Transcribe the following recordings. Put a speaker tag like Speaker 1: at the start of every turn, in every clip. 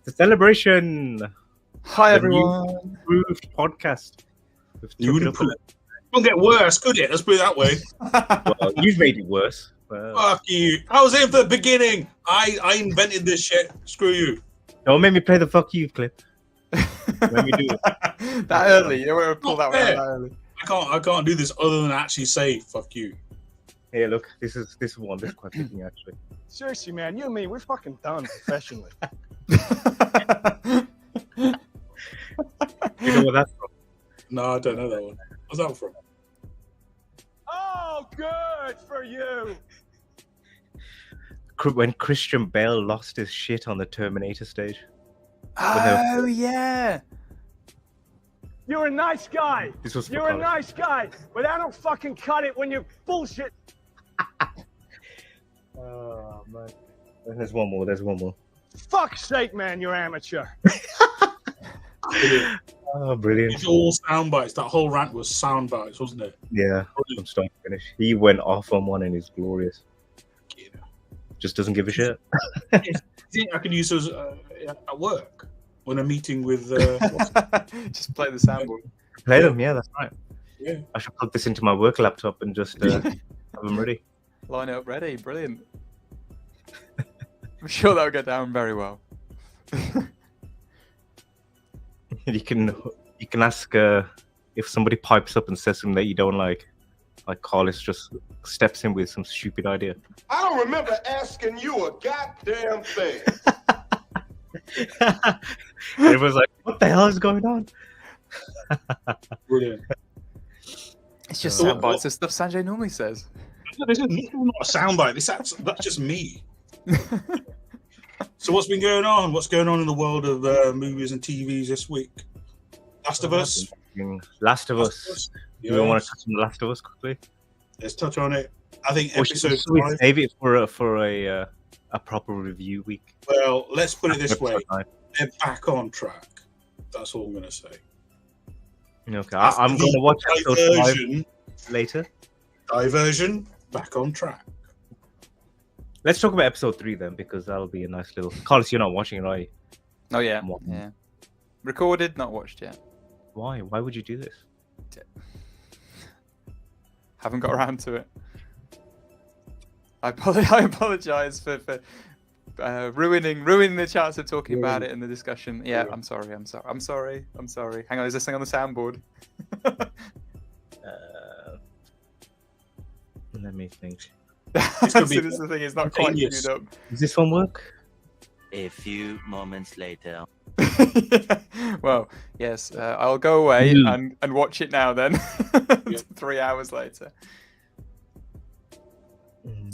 Speaker 1: The celebration.
Speaker 2: Hi,
Speaker 1: The
Speaker 2: everyone.
Speaker 1: Improved podcast. We've
Speaker 3: You
Speaker 1: took
Speaker 3: would
Speaker 1: it up a
Speaker 3: improve. Don't get worse, could it? Let's put it that way.
Speaker 1: little. Well, you've made it worse. Well,
Speaker 3: Fuck you. I was in for the beginning. I invented this shit. Screw you.
Speaker 1: don't make me play the fuck you clip. When we do it.
Speaker 2: That early. You don't want to pull that one out
Speaker 3: fair.
Speaker 2: that early.
Speaker 3: I can't do this other than actually say fuck you.
Speaker 1: Hey, look, this one. This is quite fitting actually.
Speaker 4: Seriously, man, you and me, we're fucking done professionally.
Speaker 1: You know where that's from?
Speaker 3: No, I don't know that one. What's that from?
Speaker 4: Oh, good for you.
Speaker 1: When Christian Bale lost his shit on the Terminator stage.
Speaker 2: Oh, yeah.
Speaker 4: You're a nice guy.
Speaker 1: This was for
Speaker 4: You're a
Speaker 1: college.
Speaker 4: nice guy, but I don't fucking cut it when you bullshit.
Speaker 1: Oh man. There's one more. There's one more.
Speaker 4: Fuck's sake, man, you're amateur.
Speaker 1: Oh, brilliant.
Speaker 3: It's all sound bites. That whole rant was sound bites, wasn't it?
Speaker 1: Yeah, from start to finish. He went off on one and he's glorious. Just doesn't give a shit.
Speaker 3: I think I can use those at work when I'm meeting with.
Speaker 2: Just play the soundboard.
Speaker 1: Play them, yeah, that's right.
Speaker 3: Yeah.
Speaker 1: I should plug this into my work laptop and just have them ready.
Speaker 2: Line it up ready. Brilliant. I'm sure that will go down very well.
Speaker 1: You can ask if somebody pipes up and says something that you don't like Carlos just steps in with some stupid idea.
Speaker 5: I don't remember asking you a goddamn thing.
Speaker 1: Everyone's like, what the hell is going on?
Speaker 3: Brilliant.
Speaker 2: It's just
Speaker 3: So
Speaker 2: sound
Speaker 3: what-
Speaker 2: bites of stuff Sanjay normally says.
Speaker 3: This is not a soundbite. That's just me. So what's been going on? What's going on in the world of movies and TVs this week? Last of Us.
Speaker 1: Last of Us.
Speaker 3: Yeah.
Speaker 1: Do we want to touch on The Last of Us quickly?
Speaker 3: Let's touch on it. I think
Speaker 1: Or
Speaker 3: episode
Speaker 1: should we
Speaker 3: 5.
Speaker 1: save it for a proper review week?
Speaker 3: Well, let's put it this way:
Speaker 1: Episode 9.
Speaker 3: they're back on track. That's all I'm going to say.
Speaker 1: Okay, I'm going to watch episode 5
Speaker 3: diversion.
Speaker 1: later.
Speaker 3: Diversion. Back on track.
Speaker 1: Let's talk about episode 3 then, because that'll be a nice little. Carlos, you're not watching it, are you?
Speaker 2: Oh, yeah.
Speaker 1: What?
Speaker 2: Yeah. Recorded, not watched yet.
Speaker 1: Why? Why would you do this?
Speaker 2: Haven't got around to it. I apologize for ruining the chance of talking about it in the discussion. Yeah, I'm sorry. I'm sorry. Hang on, is this thing on the soundboard?
Speaker 1: Let me think.
Speaker 3: It's gonna be-
Speaker 2: This is the thing, it's not quite
Speaker 3: Genius.
Speaker 2: queued up.
Speaker 1: Does this one work?
Speaker 6: A few moments later.
Speaker 2: Well, yes, I'll go away and watch it now then.
Speaker 3: Yeah.
Speaker 2: 3 hours later.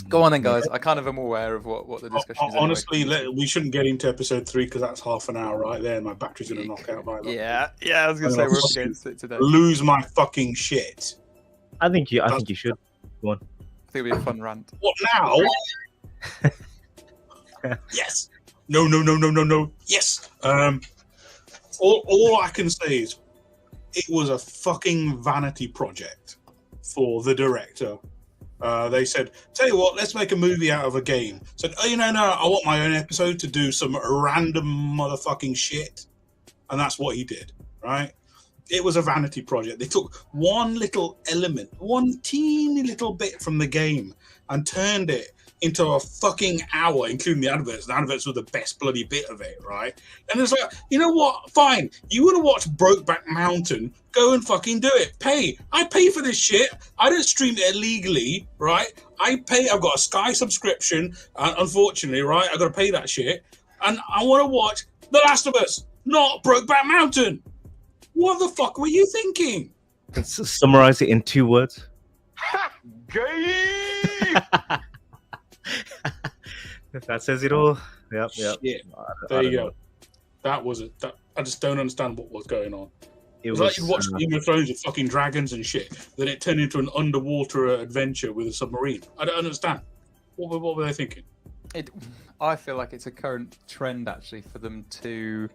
Speaker 2: Go on then, guys. I kind of am aware of what the discussion is.
Speaker 3: Honestly, we shouldn't get into episode 3 because that's half an hour right there. And my battery's going to knock out by then.
Speaker 2: Yeah, I was going to say we're up against it today.
Speaker 3: Lose my fucking shit.
Speaker 1: I think you should. Go on.
Speaker 2: I think it'll be a fun rant.
Speaker 3: What now? Yes. No. Yes. All I can say is it was a fucking vanity project for the director. They said, tell you what, let's make a movie out of a game. Said, oh, no, I want my own episode to do some random motherfucking shit. And that's what he did, right? It was a vanity project. They took one little element, one teeny little bit from the game and turned it into a fucking hour, including the adverts. The adverts were the best bloody bit of it, right? And it's like, you know what? Fine. You want to watch Brokeback Mountain? Go and fucking do it. Pay. I pay for this shit. I don't stream it illegally, right? I pay. I've got a Sky subscription. Unfortunately, right? I've got to pay that shit. And I want to watch The Last of Us, not Brokeback Mountain. What the fuck were you thinking?
Speaker 1: Let's summarize it in 2 words.
Speaker 5: Gay!
Speaker 1: That says it all. Yep.
Speaker 3: Yeah. There you go. That was it. I just don't understand what was going on.
Speaker 1: It
Speaker 3: It's like you watched Game of Thrones with fucking dragons and shit. Then it turned into an underwater adventure with a submarine. I don't understand. What were they thinking?
Speaker 2: I feel like it's a current trend actually for them to,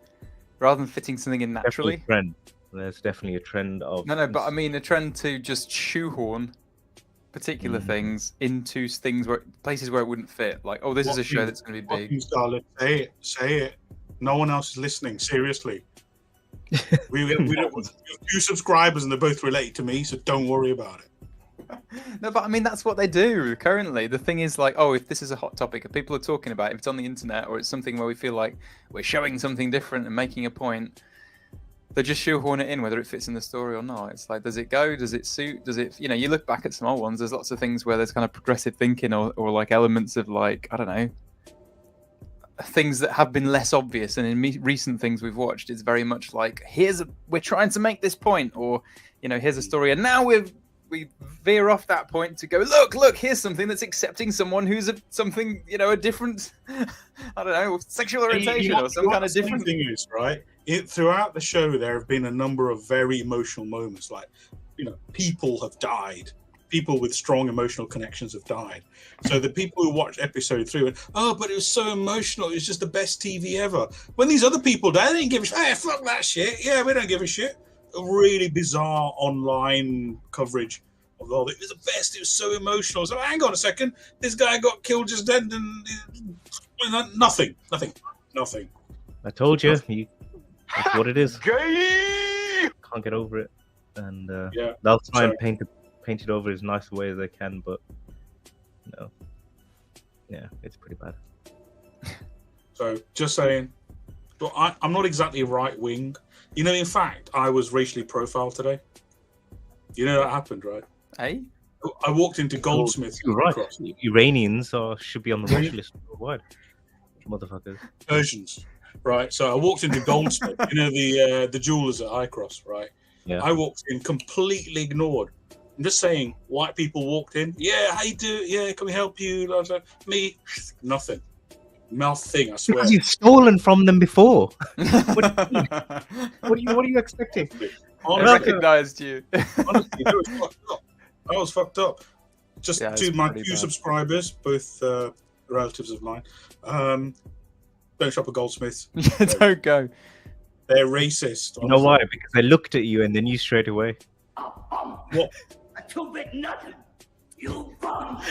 Speaker 2: rather than fitting something in naturally.
Speaker 1: Definitely a trend. There's definitely a trend of.
Speaker 2: No, but I mean a trend to just shoehorn particular things into places where it wouldn't fit. Like, oh, this is a show that's going to be big.
Speaker 3: Scarlett, say it. No one else is listening. Seriously. We have 2 subscribers and they're both related to me, so don't worry about it.
Speaker 2: No, but I mean that's what they do currently. The thing is, like, oh, if this is a hot topic, if people are talking about it, if it's on the internet or it's something where we feel like we're showing something different and making a point, they just shoehorn it in, whether it fits in the story or not. It's like, does it go? Does it suit? Does it? You look back at some old ones. There's lots of things where there's kind of progressive thinking or like elements of like, I don't know, things that have been less obvious. And in recent things we've watched, it's very much like, we're trying to make this point, or here's a story, and now we veer off that point to go, look, here's something that's accepting someone who's a different, I don't know, sexual orientation or some kind of different
Speaker 3: thing is, right? Throughout the show, there have been a number of very emotional moments, like, people have died. People with strong emotional connections have died. So the people who watched episode 3 went, oh, but it was so emotional. It was just the best TV ever. When these other people died, they didn't give a shit. Hey, fuck that shit. Yeah, we don't give a shit. A really bizarre online coverage of all. It was the best. It was so emotional. So hang on a second. This guy got killed just then, and nothing.
Speaker 1: I told you, that's what it is. Can't get over it, and they'll try and paint it over as nice a way as they can, but no, it's pretty bad.
Speaker 3: So just saying, but I'm not exactly right wing. In fact, I was racially profiled today. That happened, right?
Speaker 2: Hey,
Speaker 3: I walked into Goldsmiths.
Speaker 1: You're right. Iranians should be on the watch list worldwide. Motherfuckers.
Speaker 3: Persians, right? So I walked into Goldsmith, the jewelers at High Cross, right?
Speaker 1: Yeah.
Speaker 3: I walked in completely ignored. I'm just saying, white people walked in. Yeah, how you do? Yeah, can we help you? Me, nothing. Mouth thing, I swear.
Speaker 1: Because you've stolen from them before. What are you expecting?
Speaker 2: I recognized you.
Speaker 3: Honestly, I was fucked up. Just to my 2 subscribers, both relatives of mine. Don't shop at Goldsmiths.
Speaker 2: Don't go.
Speaker 3: They're racist.
Speaker 1: You know why? Because they looked at you and they knew straight away.
Speaker 3: What?
Speaker 7: To bet nothing. You bum.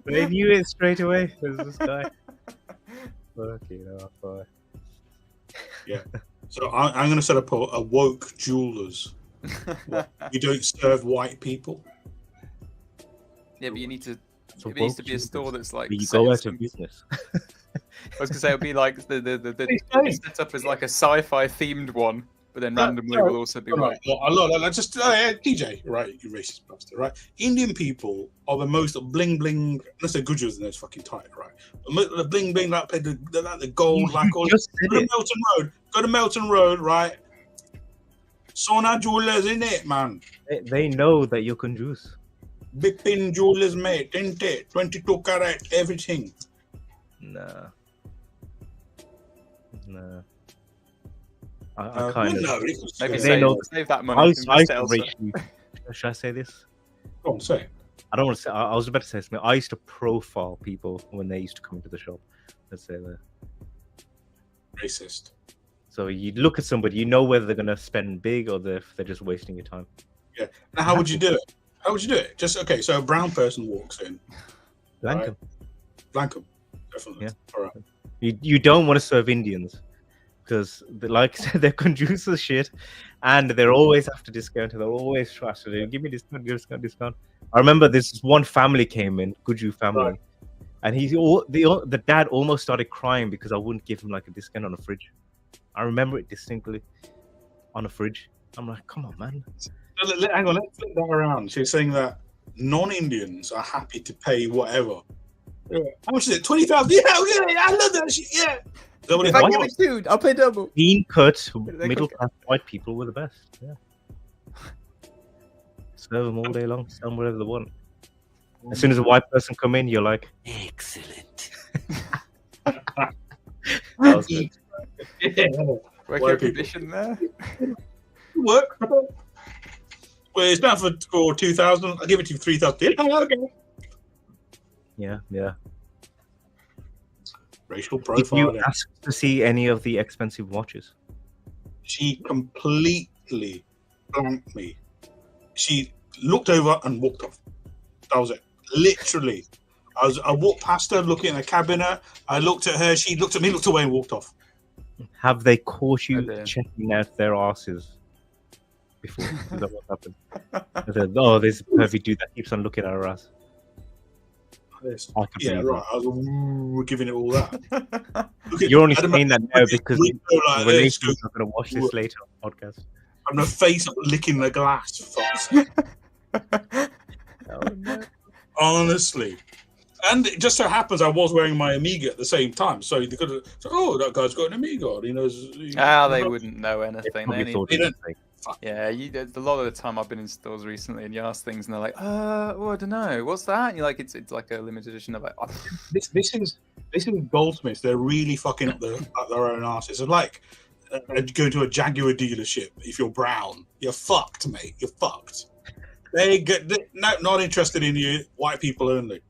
Speaker 1: They knew it straight away. There's this guy.
Speaker 3: Yeah. So I'm going to set up a woke jewelers. You don't serve white people.
Speaker 2: Yeah, but you need to. It needs to be a store that's like.
Speaker 1: You go out of business.
Speaker 2: I was gonna say it'll be like the set up as like a sci-fi themed one, but then randomly will also be white.
Speaker 3: Just TJ, right? You racist bastard, right? Indian people are the most bling bling. Let's say Gujars in those fucking tight, right? The bling bling like the gold, like all. Go to Melton Road, right? Sona Jewelers in it, man.
Speaker 1: They know that you can juice.
Speaker 3: Bipin Jewelers, mate. 22 carat, everything.
Speaker 1: Nah. I kind of.
Speaker 2: Maybe save that money.
Speaker 1: Should I say this?
Speaker 3: Go on, say it.
Speaker 1: I don't want to say. I was about to say something. I used to profile people when they used to come into the shop. Let's say that.
Speaker 3: Racist.
Speaker 1: So you look at somebody, you know whether they're going to spend big or they're just wasting your time.
Speaker 3: Yeah. Now, how would you do it? Just okay. So a brown person walks in.
Speaker 1: Blank them.
Speaker 3: Blank them. Definitely.
Speaker 1: Yeah.
Speaker 3: All right.
Speaker 1: You don't want to serve Indians because, like I said, they're conducive as shit, and they're always after discount. They're always trying to give me discount. I remember this one family came in, Guju family, right. And the dad almost started crying because I wouldn't give him like a discount on a fridge. I remember it distinctly on a fridge. I'm like, come on, man.
Speaker 3: Hang on, let's flip that around. She's saying that non-Indians are happy to pay whatever. Yeah. How much is it? 20,000? Yeah, I love that shit. Yeah.
Speaker 2: If I give it food, I'll pay double.
Speaker 1: Clean cut, middle class white people were the best. Yeah. Serve them all day long, sell them whatever they want. As soon as a white person come in, you're like,
Speaker 6: excellent.
Speaker 1: That was good.
Speaker 2: Work your condition there.
Speaker 3: Work. Well, it's not for 2,000. I'll give it to you 3,000. Okay.
Speaker 1: Yeah.
Speaker 3: Racial profile.
Speaker 1: Did you ask to see any of the expensive watches?
Speaker 3: She completely blanked me. She looked over and walked off. That was it. Literally. I walked past her, looking at a cabinet. I looked at her. She looked at me, looked away, and walked off.
Speaker 1: Have they caught
Speaker 2: Oh,
Speaker 1: you
Speaker 2: dear.
Speaker 1: checking out their asses before? Is that what happened? I said, oh, there's a pervy dude that keeps on looking at her ass.
Speaker 3: Yes.
Speaker 1: I can
Speaker 3: Yeah,
Speaker 1: believe
Speaker 3: right. I was we're giving it all that. Look at-
Speaker 1: You're only
Speaker 3: I'd
Speaker 1: saying that
Speaker 3: imagine
Speaker 1: now
Speaker 3: this
Speaker 1: because
Speaker 3: window like
Speaker 1: the
Speaker 3: this,
Speaker 1: relationship are going to watch this later on the podcast.
Speaker 3: and her face licking the glass. Fuck.
Speaker 1: Oh, no.
Speaker 3: Honestly. And it just so happens I was wearing my Amiga at the same time, so they could have said, "Oh, that guy's got an Amiga." He knows.
Speaker 2: They wouldn't know
Speaker 1: They
Speaker 2: anything. They
Speaker 1: probably
Speaker 2: need-
Speaker 1: thought
Speaker 3: They
Speaker 1: it was
Speaker 3: don't-
Speaker 1: fake.
Speaker 2: Yeah, a lot of the time I've been in stores recently and you ask things and they're like, well, I don't know, what's that? And you're like, it's like a limited edition. I'm like, oh.
Speaker 3: This is goldsmiths. They're really fucking up their own asses. It's like going to a Jaguar dealership. If you're brown, you're fucked, mate. You're fucked. Not interested in you. White people only.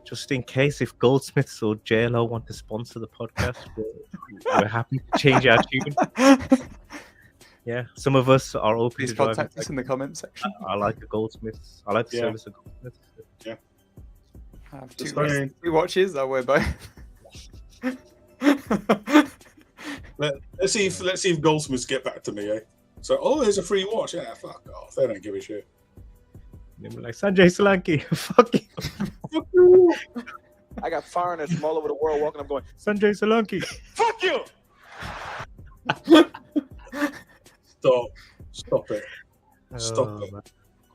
Speaker 1: Just in case if Goldsmiths or JLO want to sponsor the podcast, we're happy to change our tune. Yeah, some of us are open
Speaker 2: Please
Speaker 1: to driving.
Speaker 2: contact us in the comments section.
Speaker 1: I like the Goldsmiths. I like the
Speaker 3: Yeah.
Speaker 1: service of Goldsmiths.
Speaker 2: I have
Speaker 3: Just
Speaker 2: two
Speaker 3: saying.
Speaker 2: watches. I wear both.
Speaker 3: Let's see if goldsmiths get back to me. So, there's a free watch. Yeah, fuck off. They don't give a shit.
Speaker 1: And they're like, Sanjay Solanki, fuck you.
Speaker 8: I got foreigners from all over the world walking up going,
Speaker 1: Sanjay Solanki.
Speaker 8: fuck you!
Speaker 3: Stop it. Stop it.
Speaker 1: man.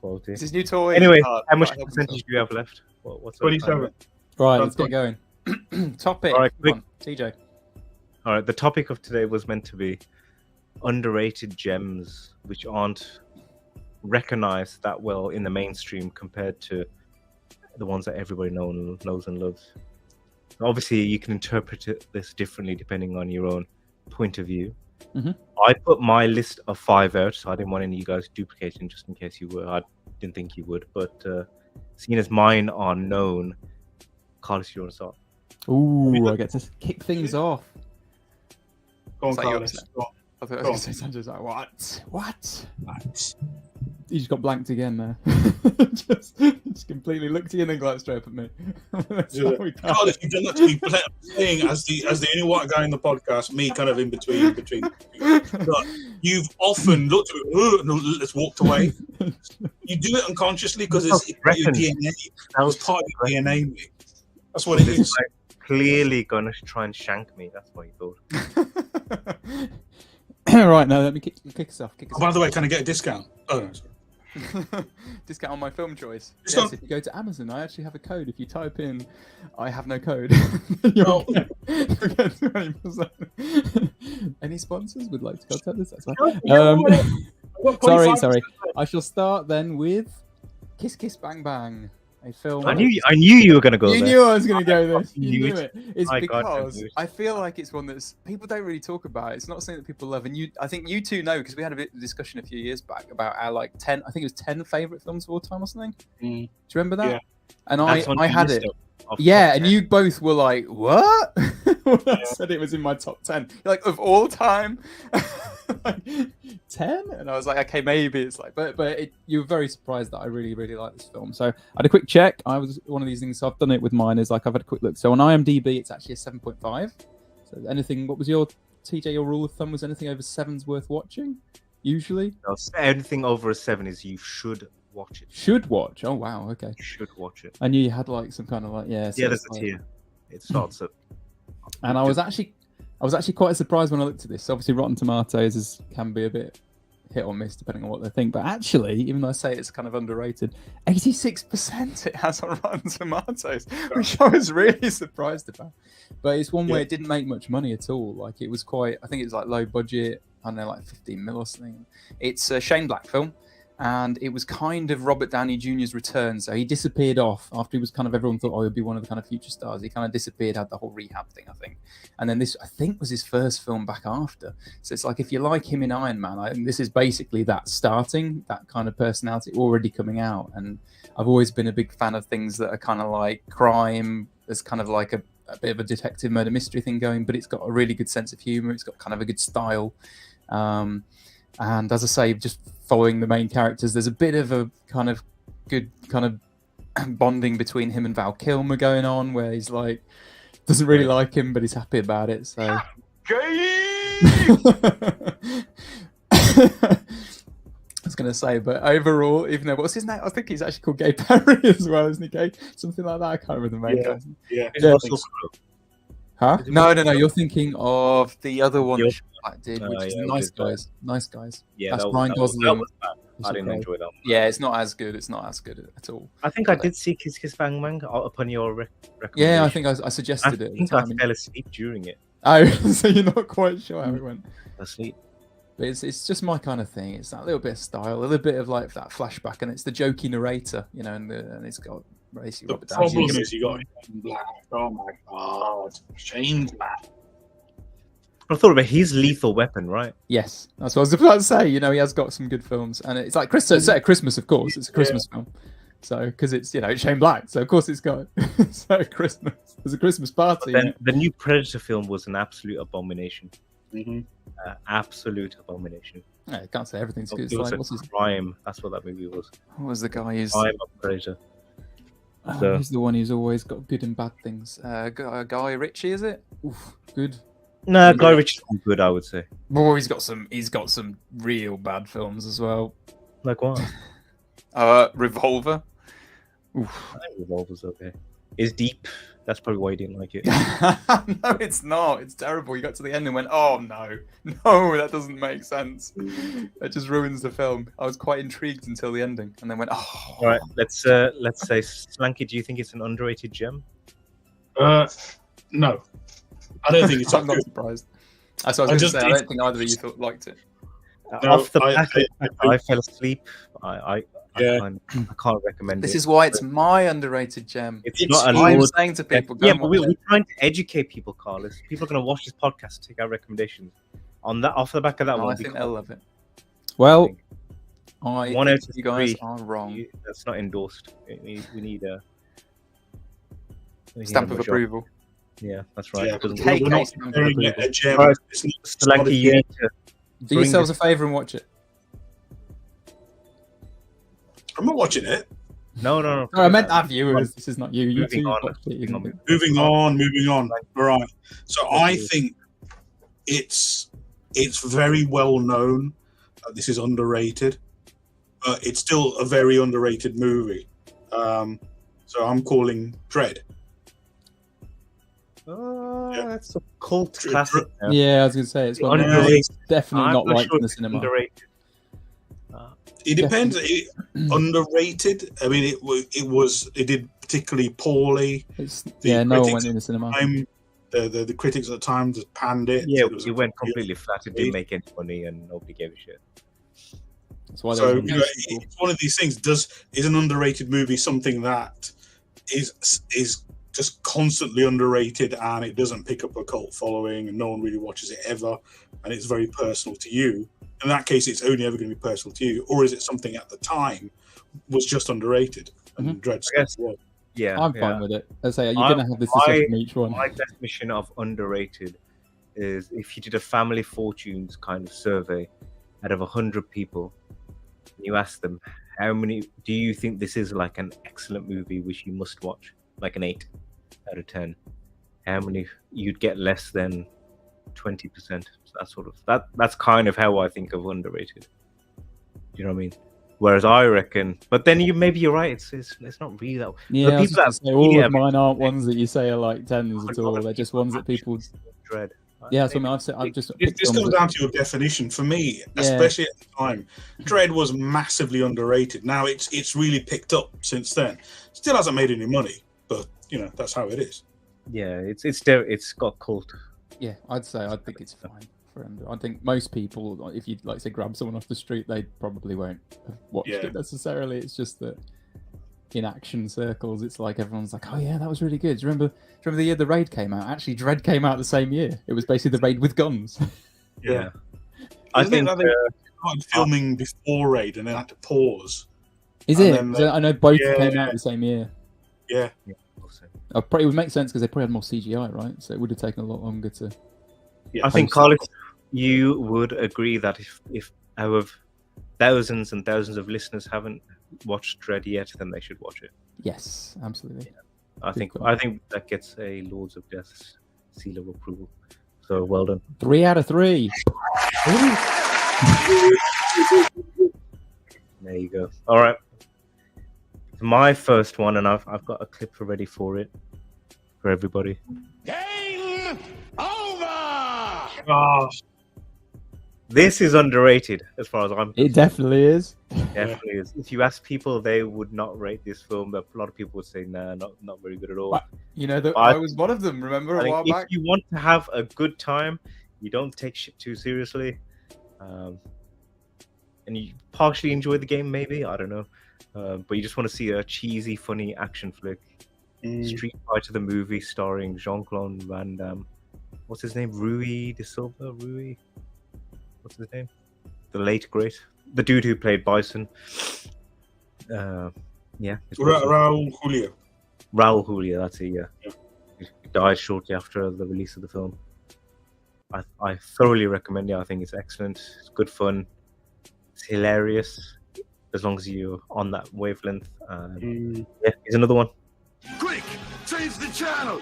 Speaker 1: Quality.
Speaker 2: It's his new toy.
Speaker 1: Anyway,
Speaker 2: Oh,
Speaker 1: how much
Speaker 2: right, help
Speaker 1: percentage do you have left? What's our
Speaker 3: 27.
Speaker 1: time?
Speaker 9: Right,
Speaker 3: Done,
Speaker 9: let's get going. Topic.
Speaker 1: All right,
Speaker 9: Come on, TJ.
Speaker 1: All right, the topic of today was meant to be underrated gems which aren't recognized that well in the mainstream compared to the ones that everybody knows and loves. Obviously, you can interpret this differently depending on your own point of view.
Speaker 9: Mhm.
Speaker 1: I put my list of 5 out, so I didn't want any of you guys duplicating just in case you were. I didn't think you would, but seeing as mine are known, Carlos, you want to start?
Speaker 9: Ooh, I get to kick things off.
Speaker 3: Go on,
Speaker 2: It's like yours
Speaker 3: Carlos.
Speaker 2: now.
Speaker 3: Go on.
Speaker 2: I thought I
Speaker 3: Go
Speaker 2: was going to say Sanjay's like, what?
Speaker 9: What?
Speaker 3: Nice.
Speaker 9: You just got blanked again there. just completely looked in and glanced straight up at me. That's how we can't-
Speaker 3: Carlos, you've done that to me playing as the only white guy in the podcast, me kind of in between. But you've often looked at me, and just walked away. You do it unconsciously because it's part of your DNA. It's part of your DNA, mate. That's what it
Speaker 1: This
Speaker 3: is.
Speaker 1: guy's clearly going to try and shank me. That's what he thought.
Speaker 9: Right, now let me kick us off.
Speaker 3: Oh, by the way, can I get a discount? Oh, no, sorry.
Speaker 2: Discount on my film choice.
Speaker 3: Just
Speaker 9: Yes,
Speaker 3: on-
Speaker 9: if you go to Amazon, I actually have a code. If you type in, I have no code,
Speaker 3: Oh.
Speaker 9: you'll get 20%. Any sponsors would like to contact us? That's fine. Sorry. I shall start then with Kiss Kiss Bang Bang, a film.
Speaker 1: I knew you were going to go
Speaker 9: You
Speaker 1: there.
Speaker 9: knew I was going to go this.
Speaker 1: knew
Speaker 9: You knew
Speaker 1: it.
Speaker 9: it. It's
Speaker 1: My God, I
Speaker 2: Because
Speaker 1: knew it.
Speaker 2: I feel like it's one that's people don't really talk about. It's not something that people love, and I think you two know because we had a bit of discussion a few years back about our like 10. I think it was 10 favorite films of all time or something. Do you remember that?
Speaker 3: Yeah.
Speaker 2: And
Speaker 1: That's on
Speaker 2: I
Speaker 1: your
Speaker 2: had
Speaker 1: list
Speaker 2: it.
Speaker 1: of
Speaker 2: Yeah,
Speaker 1: top
Speaker 2: and
Speaker 1: 10.
Speaker 2: you both were like, "What?"
Speaker 9: when I said it was in my top 10.
Speaker 2: You're like, of all time.
Speaker 9: Like, 10?
Speaker 2: And I was like, okay, maybe it's like,
Speaker 9: But you were very surprised that I really, really like this film. So I had a quick check. I was one of these things. So I've done it with mine. Is like I've had a quick look. So on IMDb, it's actually a 7.5. So anything? What was your TJ? Your rule of thumb was anything over 7's worth watching? Usually
Speaker 1: No, anything over a 7 is you should watch it.
Speaker 9: should watch. Oh wow, okay.
Speaker 1: You should watch it.
Speaker 9: I knew you had like some kind of like
Speaker 1: Yeah,
Speaker 9: so
Speaker 1: there's
Speaker 9: it's
Speaker 1: a
Speaker 9: like-
Speaker 1: tier. It starts at.
Speaker 9: And I was actually quite surprised when I looked at this. Obviously, Rotten Tomatoes can be a bit hit or miss depending on what they think. But actually, even though I say it's kind of underrated, 86% it has on Rotten Tomatoes, which I was really surprised about. But it's one where it didn't make much money at all. Like it was quite, I think it was like low budget. I don't know, like 15 mil or something. It's a Shane Black film. And it was kind of Robert Downey Jr.'s return. So he disappeared off after he was kind of, everyone thought, he'll be one of the kind of future stars. He kind of disappeared, had the whole rehab thing, I think. And then this, I think, was his first film back after. So it's like, if you like him in Iron Man, I think this is basically that starting, that kind of personality already coming out. And I've always been a big fan of things that are kind of like crime. There's kind of like a bit of a detective murder mystery thing going, but it's got a really good sense of humor. It's got kind of a good style. And as I say, just following the main characters, there's a bit of a kind of good kind of bonding between him and Val Kilmer going on, where he's like doesn't really like him, but he's happy about it. So. I was going to say, but overall, even though what's his name? I think he's actually called Gay Perry as well, isn't he? Gay, something like that. I can't remember the main guy.
Speaker 3: Yeah.
Speaker 9: Huh? No. You're thinking of the other one
Speaker 1: You're-
Speaker 9: that did, which
Speaker 1: Oh,
Speaker 9: is
Speaker 1: yeah,
Speaker 9: Nice
Speaker 1: with,
Speaker 9: Guys. Nice Guys.
Speaker 1: Yeah,
Speaker 9: That's
Speaker 1: that
Speaker 9: Ryan
Speaker 1: was
Speaker 9: Gosling.
Speaker 1: bad. I didn't enjoy that one.
Speaker 9: Yeah, it's not as good. It's not as good at all.
Speaker 1: I think I did see Kiss Kiss Bang Bang upon your recommendation.
Speaker 9: Yeah, I think I suggested it. At the
Speaker 1: think I
Speaker 9: time.
Speaker 1: fell asleep during it.
Speaker 9: Oh, so you're not quite sure how it went.
Speaker 1: Asleep.
Speaker 9: But it's just my kind of thing. It's that little bit of style, a little bit of like that flashback, and it's the jokey narrator, you know, and it's got basically
Speaker 3: The
Speaker 9: Robert Downey
Speaker 3: problem
Speaker 9: Jr.
Speaker 3: is you got Shane Black. Oh my god, Shane Black.
Speaker 1: I thought about his Lethal Weapon, right?
Speaker 9: Yes, that's what I was about to say. You know, he has got some good films, and it's like it's set at Christmas, of course. It's a Christmas film, so because it's it's Shane Black, so of course it's got so Christmas. There's a Christmas party.
Speaker 1: Then the new Predator film was an absolute abomination.
Speaker 3: Mm-hmm.
Speaker 1: Absolute abomination.
Speaker 9: Yeah, I can't say everything's good. It's
Speaker 1: It was
Speaker 9: like,
Speaker 1: a
Speaker 9: what's his,
Speaker 1: crime. That's what that movie was.
Speaker 9: what was the guy who's
Speaker 1: Crime of Predator. So-
Speaker 9: who's the one who's always got good and bad things? Guy Ritchie, is it? Oof, good.
Speaker 1: No, Guy Ritchie's good, I would say.
Speaker 9: Boy, he's got some real bad films as well.
Speaker 1: Like what?
Speaker 9: Revolver.
Speaker 1: I think Revolver's okay. It's deep. That's probably why you didn't like it.
Speaker 9: No, it's not. It's terrible. You got to the end and went, "Oh no, no, that doesn't make sense." That just ruins the film. I was quite intrigued until the ending, and then went, "Oh."
Speaker 1: All right, let's say, Slanky, do you think it's an underrated gem?
Speaker 3: No, I don't think it's
Speaker 9: I'm not surprised. That's what I was going to say. I don't think either of you liked it.
Speaker 3: No,
Speaker 1: Off the
Speaker 3: I-
Speaker 1: back,
Speaker 3: I-
Speaker 1: I fell asleep. I can't recommend
Speaker 9: This
Speaker 1: it.
Speaker 9: is why it's my underrated gem.
Speaker 1: It's not a
Speaker 9: I'm
Speaker 1: Lord-
Speaker 9: saying to people, go
Speaker 1: Yeah,
Speaker 9: and
Speaker 1: but
Speaker 9: watch
Speaker 1: we're
Speaker 9: it.
Speaker 1: trying to educate people, Carlos. People are going to watch this podcast, take our recommendations. On that, off the back of that
Speaker 9: No,
Speaker 1: one,
Speaker 9: I think they'll love it.
Speaker 1: Well,
Speaker 9: I
Speaker 1: one
Speaker 9: think
Speaker 1: out of
Speaker 9: you guys
Speaker 1: three.
Speaker 9: are wrong.
Speaker 1: That's not endorsed. We need a
Speaker 9: Stamp of approval.
Speaker 1: Yeah, that's right.
Speaker 3: Yeah,
Speaker 1: It doesn't-
Speaker 9: Take
Speaker 3: we're not
Speaker 9: a stamp of
Speaker 3: comparing
Speaker 9: approval.
Speaker 3: a gem.
Speaker 1: All right,
Speaker 3: It's not-
Speaker 1: So, like,
Speaker 3: a
Speaker 1: you
Speaker 3: gem.
Speaker 1: need to
Speaker 9: Do
Speaker 1: bring
Speaker 9: yourselves
Speaker 1: this-
Speaker 9: a favour and watch it.
Speaker 3: I'm not watching it.
Speaker 1: No.
Speaker 9: No, I meant our viewers. This is not you. You
Speaker 1: Moving
Speaker 9: two
Speaker 1: on.
Speaker 9: watched it. You can do it.
Speaker 3: Moving on. All right. So I think it's very well known that this is underrated, but it's still a very underrated movie. So I'm calling Dread. Yeah.
Speaker 1: That's a cult
Speaker 3: Dr-
Speaker 1: classic. now.
Speaker 9: Yeah, I was going to say it's one that
Speaker 1: Underrated.
Speaker 9: is definitely
Speaker 1: I'm
Speaker 9: not liked
Speaker 1: sure
Speaker 9: in the
Speaker 1: it's
Speaker 9: cinema.
Speaker 1: underrated.
Speaker 3: It depends. Underrated. I mean, it did particularly poorly.
Speaker 9: It's,
Speaker 3: The
Speaker 9: yeah, no one
Speaker 3: critics
Speaker 9: went in the cinema.
Speaker 3: The critics at the time just panned it.
Speaker 1: Yeah,
Speaker 3: said
Speaker 1: it went
Speaker 3: a-
Speaker 1: completely flat. It didn't make any money, and nobody gave a shit.
Speaker 9: That's why
Speaker 3: So
Speaker 9: there was
Speaker 3: it's one of these things. Is an underrated movie something that is just constantly underrated and it doesn't pick up a cult following and no one really watches it ever and it's very personal to you? In that case, it's only ever going to be personal to you, or is it something at the time was just underrated and Dread
Speaker 1: I guess-
Speaker 3: was?
Speaker 1: Yeah,
Speaker 9: I'm
Speaker 1: yeah.
Speaker 9: fine with it. I say you're
Speaker 1: I-
Speaker 9: going to have this discussion from each one.
Speaker 1: My definition of underrated is if you did a family fortunes kind of survey out of 100 people, and you ask them how many do you think this is like an excellent movie which you must watch, like an 8 out of 10, how many you'd get less than 20%. So that's sort of that's kind of how I think of underrated. Do you know what I mean? Whereas I reckon, but then maybe you're right. It's not really that.
Speaker 9: Yeah,
Speaker 1: the
Speaker 9: I was
Speaker 1: people
Speaker 9: just
Speaker 1: that
Speaker 9: gonna say, all
Speaker 1: yeah,
Speaker 9: of mine aren't ones that you say are like tens at all. They're just ones that people.
Speaker 1: dread.
Speaker 9: Yeah, that's what I mean. I've just.
Speaker 3: This
Speaker 9: picked ones
Speaker 3: comes
Speaker 9: that-
Speaker 3: down to your definition. For me,
Speaker 9: Yeah.
Speaker 3: especially at the time, Dread was massively underrated. Now it's really picked up since then. Still hasn't made any money, but that's how it is.
Speaker 1: Yeah, it's got cult.
Speaker 9: Yeah, I think it's fine for him. I think most people, if you like say grab someone off the street, they probably won't have watched
Speaker 3: Yeah.
Speaker 9: it necessarily. It's just that in action circles, it's like everyone's like, "Oh yeah, that was really good." Do you remember the year the Raid came out? Actually, Dread came out the same year. It was basically the Raid with guns.
Speaker 1: Yeah, I
Speaker 3: Isn't it
Speaker 1: think
Speaker 3: that they started filming before Raid and then had to pause.
Speaker 9: Is
Speaker 3: And
Speaker 9: it?
Speaker 3: then
Speaker 9: 'Cause I know both
Speaker 3: yeah.
Speaker 9: came out the same year.
Speaker 3: Yeah,
Speaker 9: It would make sense because they probably had more CGI, right? So it would have taken a lot longer to.
Speaker 3: yeah.
Speaker 1: I think, Carlos, you would agree that if our thousands and thousands of listeners haven't watched Dread yet, then they should watch it.
Speaker 9: Yes, absolutely.
Speaker 1: I think
Speaker 9: call.
Speaker 1: that gets a Lords of Death seal of approval. So well done.
Speaker 9: 3 out of 3.
Speaker 1: There you go. All right. My first one, and I've got a clip ready for it for everybody.
Speaker 5: Game over!
Speaker 3: Ah,
Speaker 1: This is underrated as far as I'm
Speaker 9: It definitely is.
Speaker 1: definitely is. If you ask people, they would not rate this film, but a lot of people would say, nah, not very good at all.
Speaker 9: But, you know, that
Speaker 1: I-
Speaker 9: I was one of them, remember,
Speaker 1: I
Speaker 9: a
Speaker 1: think
Speaker 9: while
Speaker 1: if
Speaker 9: back?
Speaker 1: you want to have a good time, you don't take shit too seriously, and you partially enjoy the game, maybe, I don't know, but you just want to see a cheesy, funny action flick. Street Fighter the movie starring Jean-Claude Van Damme. What's his name? Rui de Silva? Rui? What's his name? The late great. The dude who played Bison. Yeah. it's
Speaker 3: Raul Julia.
Speaker 1: Raul Julia, that's it, yeah. He died shortly after the release of the film. I thoroughly recommend it. I think it's excellent. It's good fun. It's hilarious. As long as you're on that wavelength. Yeah, here's another one.
Speaker 5: Quick, change the channel!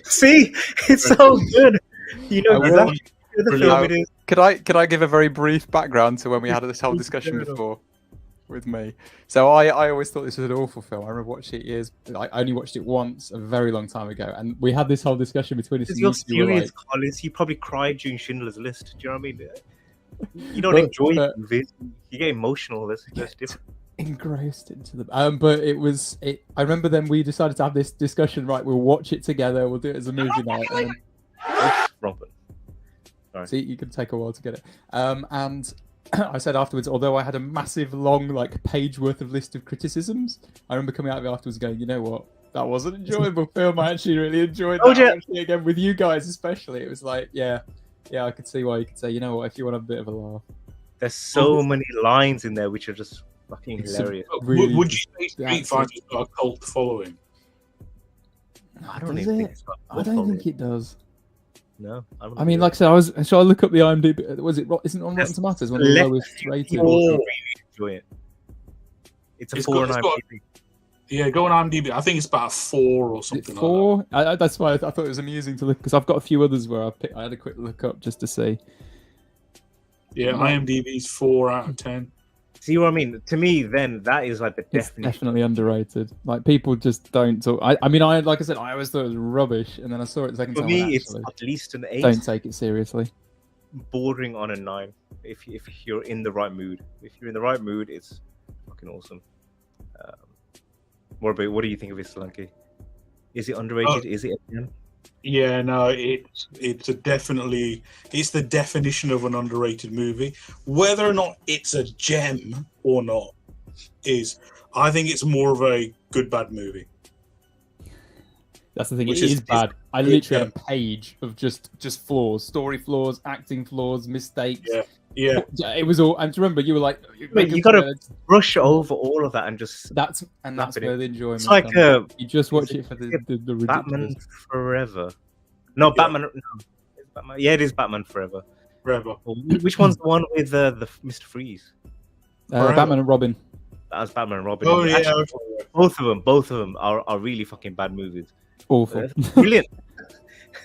Speaker 1: See? It's so good. You know
Speaker 9: I will.
Speaker 1: exactly the film
Speaker 2: Now,
Speaker 1: it is.
Speaker 2: Could I give a very brief background to when we had this whole discussion before with me? So I always thought this was an awful film. I remember watching it years. I only watched it once a very long time ago, and we had this whole discussion between us.
Speaker 1: Because
Speaker 9: and
Speaker 1: you're
Speaker 9: you two were
Speaker 1: serious, Collins. You probably cried during Schindler's List. Do you know what I mean? You don't
Speaker 9: But-
Speaker 1: enjoy
Speaker 9: but-
Speaker 1: movies. You get emotional. That's different.
Speaker 9: engrossed into the but I remember then we decided to have this discussion, right? We'll watch it together, we'll do it as a movie night, and
Speaker 1: Robert.
Speaker 9: then, see, you can take a while to get it. And I said afterwards, although I had a massive long like page worth of list of criticisms, I remember coming out of it afterwards going, you know what, that was an enjoyable film. I actually really enjoyed that. Watching it again with you guys especially, it was like, yeah, I could see why you could say, you know what, if you want a bit of a laugh.
Speaker 1: There's so many lines in there which are just fucking
Speaker 9: It's
Speaker 1: hilarious.
Speaker 9: really
Speaker 3: Would you say Street
Speaker 9: that's
Speaker 3: Fighter's got a cult following?
Speaker 1: I don't
Speaker 9: Does
Speaker 1: even think
Speaker 9: it?
Speaker 1: it's got
Speaker 9: I don't think it does.
Speaker 1: No, I don't
Speaker 9: I mean,
Speaker 1: think
Speaker 9: like I said, shall I look up the IMDb? Was it? Isn't it on Rotten Tomatoes one of the
Speaker 1: Left
Speaker 9: lowest rated?
Speaker 1: people really enjoy it. It's a
Speaker 3: It's
Speaker 1: 4
Speaker 3: got-
Speaker 1: on
Speaker 3: it's got-
Speaker 1: IMDb.
Speaker 3: Yeah, go on IMDb. I think it's about a 4 or
Speaker 9: Is it
Speaker 3: something like
Speaker 9: 4? That's why I thought it was amusing to look, because I've got a few others where I had a quick look up just to see.
Speaker 3: that. Yeah, IMDb's 4 out of 10.
Speaker 1: See what I mean? To me, then that is like the
Speaker 9: It's
Speaker 1: definition.
Speaker 9: definitely underrated. Like people just don't talk. I mean, like I said, I always thought it was rubbish, and then I saw it the second
Speaker 1: For
Speaker 9: time.
Speaker 1: me,
Speaker 9: and
Speaker 1: it's
Speaker 9: actually,
Speaker 1: at least an 8,
Speaker 9: don't take it seriously.
Speaker 1: bordering on a 9. If you're in the right mood, if you're in the right mood, it's fucking awesome. What do you think of it, Solanke? Is it underrated? Is it a 10?
Speaker 3: Yeah, no, it's the definition of an underrated movie. Whether or not it's a gem or not I think it's more of a good bad movie.
Speaker 9: That's the thing.
Speaker 3: Which
Speaker 9: It
Speaker 3: is-
Speaker 9: is bad. I literally
Speaker 3: yeah.
Speaker 9: had a page of just flaws, story flaws, acting flaws, mistakes.
Speaker 3: Yeah.
Speaker 9: It was all. And remember, you were like,
Speaker 1: But you gotta brush over all of that and just
Speaker 9: That's
Speaker 1: Snap it
Speaker 9: where
Speaker 1: in.
Speaker 9: the enjoyment.
Speaker 1: It's like
Speaker 9: comes. You just watch
Speaker 1: is
Speaker 9: it for the
Speaker 1: Batman
Speaker 9: ridiculous.
Speaker 1: Forever. No,
Speaker 3: Yeah.
Speaker 1: Batman. No, it's Batman. Yeah, it is Batman Forever.
Speaker 3: Forever.
Speaker 1: Or which one's the one with the Mr. Freeze?
Speaker 3: Forever.
Speaker 9: Batman and Robin.
Speaker 1: That's Batman and Robin.
Speaker 3: Oh, yeah.
Speaker 1: Actually,
Speaker 3: okay.
Speaker 1: both of them are really fucking bad movies.
Speaker 9: Awful.
Speaker 1: Brilliant.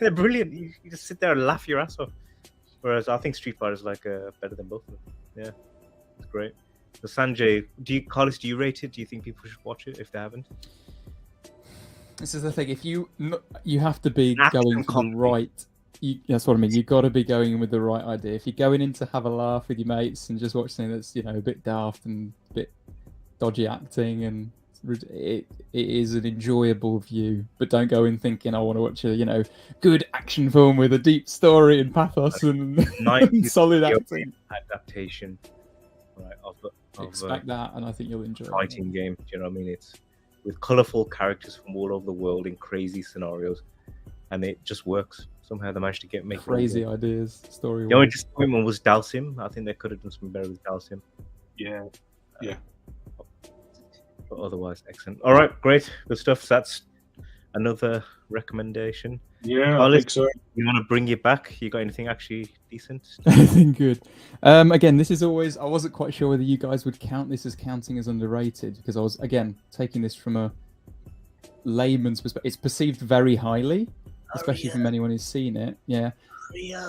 Speaker 1: They're brilliant. You just sit there and laugh your ass off. Whereas I think Street Fighter is like better than both of them. Yeah, it's great. So Sanjay, Carlos, do you rate it? Do you think people should watch it if they haven't?
Speaker 9: This is the thing. If you have to be
Speaker 1: Action
Speaker 9: going for the
Speaker 1: comedy.
Speaker 9: right. That's what I mean. You've got to be going in with the right idea. If you're going in to have a laugh with your mates and just watch something that's a bit daft and a bit dodgy acting, and it is an enjoyable view, but don't go in thinking I want to watch a good action film with a deep story and pathos and
Speaker 1: 90s
Speaker 9: solid
Speaker 1: video
Speaker 9: acting.
Speaker 1: adaptation, right? Of
Speaker 9: Expect that, and I think you'll enjoy it.
Speaker 1: fighting game. Do you know what I mean? It's with colorful characters from all over the world in crazy scenarios, and it just works. Somehow they managed to make
Speaker 9: Crazy ideas, story.
Speaker 1: The only disappointment was Dalsim. I think they could have done something better with Dalsim.
Speaker 3: Yeah.
Speaker 1: But otherwise, excellent. All right, great, good stuff. So that's another recommendation.
Speaker 3: Yeah, I
Speaker 1: Carlos,
Speaker 3: think so.
Speaker 1: you want to bring you back? You got anything actually decent.
Speaker 9: Anything good. Again, this is always. I wasn't quite sure whether you guys would count this as counting as underrated because I was again taking this from a layman's perspective. It's perceived very highly, especially from anyone who's seen it. Yeah.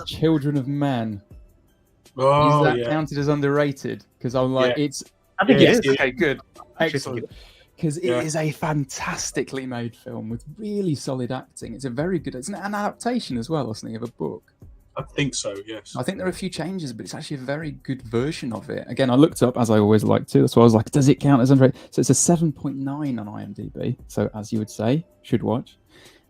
Speaker 9: Children of Man.
Speaker 3: Oh,
Speaker 9: Is that
Speaker 3: yeah.
Speaker 9: counted as underrated? Because I'm like,
Speaker 3: Yeah.
Speaker 9: it's.
Speaker 1: I think
Speaker 3: Yeah,
Speaker 1: it is.
Speaker 2: Okay, good.
Speaker 9: Excellent. Because it
Speaker 3: Yeah.
Speaker 9: is a fantastically made film with really solid acting. It's a very good. It's an adaptation as well, wasn't it, of a book?
Speaker 3: I think so. Yes.
Speaker 9: I think there are a few changes, but it's actually a very good version of it. Again, I looked up as I always like to. That's why I was like, does it count as underrated? So it's a 7.9 on IMDb. So as you would say, should watch,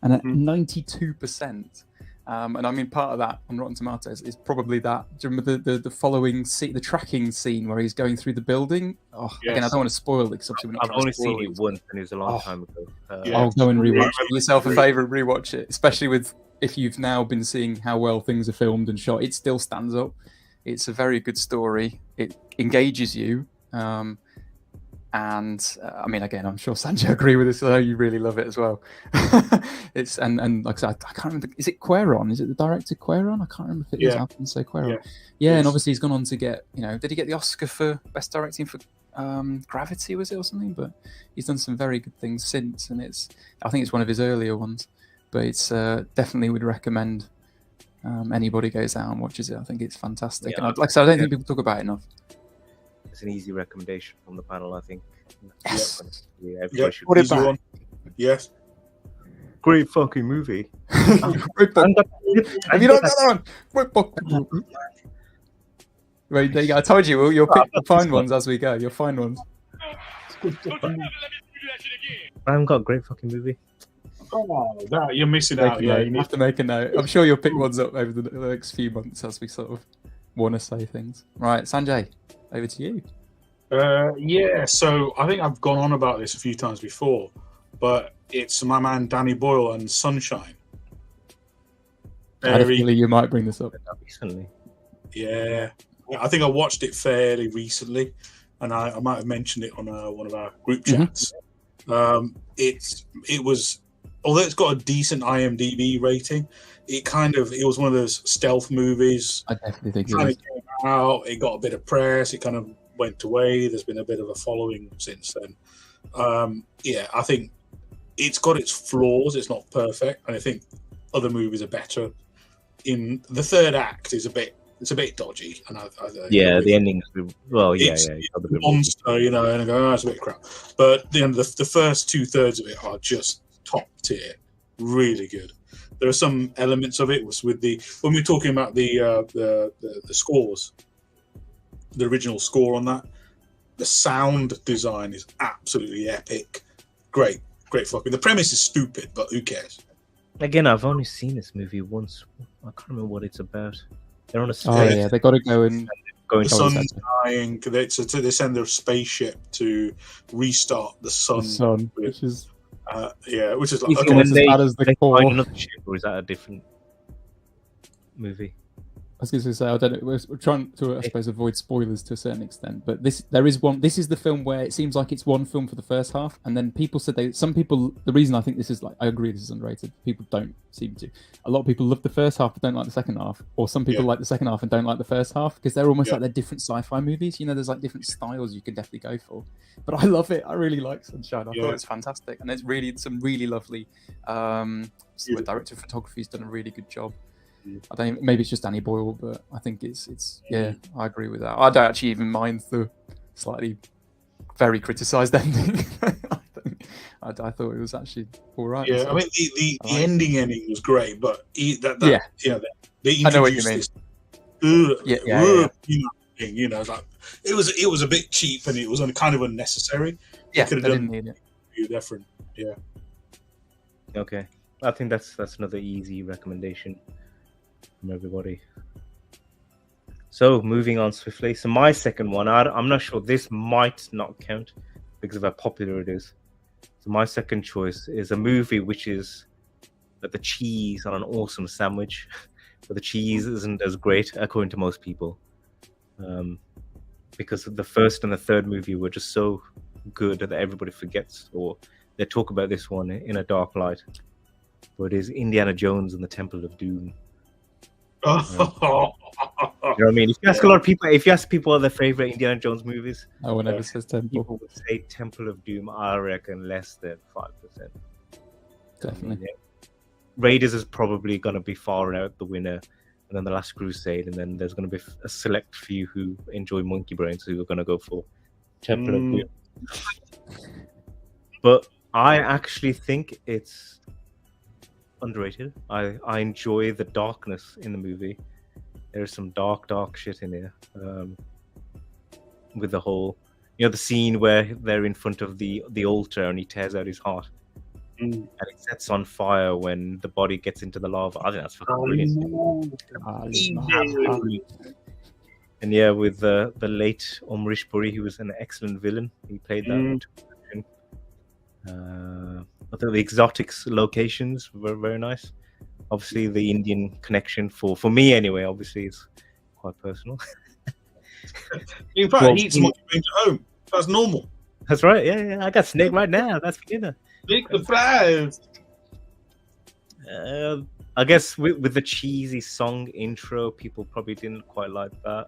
Speaker 9: and at 92%. And I mean, part of that on Rotten Tomatoes is probably that. Do you remember the following scene, the tracking scene where he's going through the building? Oh, again, I
Speaker 3: Yes.
Speaker 9: don't want to spoil it because obviously we're not
Speaker 1: I've
Speaker 9: trying
Speaker 1: only
Speaker 9: to spoil
Speaker 1: seen it once, and it was a long time ago.
Speaker 3: Yeah.
Speaker 9: I'll go and rewatch it.
Speaker 2: Do yourself a favour and rewatch it, especially with if you've now been seeing how well things are filmed and shot. It still stands up. It's a very good story. It engages you. And I mean, again, I'm sure Sanjay agree with this. I know you really love it as well. It's and like I said, I can't remember. Is it Cuarón? Is it the director Cuarón? I can't remember if it is.
Speaker 3: Yeah.
Speaker 9: I can say Cuarón.
Speaker 3: Yeah.
Speaker 9: Yeah, and
Speaker 3: Yes.
Speaker 9: obviously he's gone on to get. Did he get the Oscar for best directing for Gravity? Was it or something? But he's done some very good things since, and I think it's one of his earlier ones. But it's definitely would recommend anybody goes out and watches it. I think it's fantastic.
Speaker 1: Yeah.
Speaker 9: And like I said, I don't think people talk about it enough.
Speaker 1: It's an easy recommendation from the panel, I think.
Speaker 9: Yes.
Speaker 1: Yeah,
Speaker 3: Yeah.
Speaker 1: everybody should.
Speaker 9: Put it
Speaker 3: Easy
Speaker 9: back.
Speaker 3: one. Yes.
Speaker 1: Great fucking movie.
Speaker 9: Have you not done that one? Right, there you go. I told you, you'll pick the fine ones as we go. You'll find ones.
Speaker 1: I haven't got a great fucking movie.
Speaker 3: Oh, that you're missing
Speaker 9: Make
Speaker 3: out.
Speaker 9: a
Speaker 3: Yeah,
Speaker 9: note.
Speaker 3: you
Speaker 9: You
Speaker 3: need
Speaker 9: have to make a note. I'm sure you'll pick ones up over the next few months as we sort of want to say things. Right, Sanjay, over to you.
Speaker 3: Yeah, so I think I've gone on about this a few times before, but it's my man Danny Boyle and Sunshine.
Speaker 9: I had a
Speaker 3: Very,
Speaker 9: feeling you might bring this up.
Speaker 1: Recently.
Speaker 3: yeah. I think I watched it fairly recently, and I might have mentioned it on one of our group chats. It was, although it's got a decent IMDb rating, it was one of those stealth movies.
Speaker 9: I definitely think
Speaker 3: Kind
Speaker 9: it
Speaker 3: of came out, it got a bit of press, it kind of went away. There's been a bit of a following since then. I think it's got its flaws. It's not perfect, and I think other movies are better. In the third act is a bit dodgy, and
Speaker 1: The ending. Well, yeah,
Speaker 3: It's-
Speaker 1: yeah.
Speaker 3: it's a monster, and I go, it's a bit crap. But the first 2/3 of it are just top tier, really good. There are some elements of it with when we're talking about the scores, the original score on that, the sound design is absolutely epic. Great fucking. The premise is stupid, but who cares?
Speaker 1: Again, I've only seen this movie once. I can't remember what it's about. They're on a
Speaker 9: Oh
Speaker 1: space
Speaker 9: yeah, they got to go and
Speaker 1: going
Speaker 3: The
Speaker 1: to
Speaker 3: sun's dying. They send their spaceship to restart the sun.
Speaker 9: the sun, which is
Speaker 3: Which is like
Speaker 1: Is it
Speaker 3: okay,
Speaker 1: when
Speaker 9: as
Speaker 1: they
Speaker 9: bad as the core.
Speaker 1: find another ship, or is that a different movie?
Speaker 9: I was going to say, I don't know. We're trying to, I suppose, avoid spoilers to a certain extent. But this is the film where it seems like it's one film for the first half, and then people said the reason I think this is I agree this is underrated. People don't seem to. A lot of people love the first half but don't like the second half, or some people like the second half and don't like the first half because they're almost like they're different sci-fi movies. There's like different styles you can definitely go for. But I love it. I really like Sunshine. I thought it's fantastic, and it's some really lovely. The director of photography has done a really good job. I don't. Maybe it's just Danny Boyle, but I think it's. Yeah, I agree with that. I don't actually even mind the slightly, very criticised ending. I thought it was actually all right.
Speaker 3: Yeah,
Speaker 9: so.
Speaker 3: I mean the ending was great, but they
Speaker 9: I know what you
Speaker 3: introduced
Speaker 9: mean.
Speaker 3: this. Like it was a bit cheap and it was kind of unnecessary.
Speaker 9: Yeah,
Speaker 3: Could
Speaker 9: they
Speaker 3: have
Speaker 9: didn't
Speaker 3: done
Speaker 9: need it.
Speaker 3: different. Yeah.
Speaker 1: Okay, I think that's another easy recommendation from everybody. So moving on swiftly. So my second one, I'm not sure, this might not count because of how popular it is. So my second choice is a movie which is like the cheese on an awesome sandwich, but the cheese isn't as great according to most people. Because the first and the third movie were just so good that everybody forgets, or they talk about this one in a dark light. But it is Indiana Jones and the Temple of Doom.
Speaker 3: Oh.
Speaker 1: You know what I mean? If you ask a lot of people, if you ask people what their favorite Indiana Jones movies,
Speaker 9: No one ever says Temple.
Speaker 1: people would say Temple of Doom. I reckon less than 5%.
Speaker 9: Definitely.
Speaker 1: Yeah. Raiders is probably going to be far out the winner, and then The Last Crusade, and then there's going to be a select few who enjoy Monkey Brains who are going to go for Temple of Doom. But I actually think it's underrated. I enjoy the darkness in the movie. There's some dark shit in here. With the whole, the scene where they're in front of the altar and he tears out his heart. And it sets on fire when the body gets into the lava. I think that's fucking brilliant. And yeah, with the late Amrish Puri, he was an excellent villain. He played that. I think the exotics locations were very nice. Obviously, the Indian connection for me anyway. Obviously, is quite personal.
Speaker 3: In fact, he eats monkey brains at home. That's normal.
Speaker 1: That's right. Yeah. I got snake right now. That's for dinner.
Speaker 3: Snake the fries.
Speaker 1: I guess with the cheesy song intro, people probably didn't quite like that.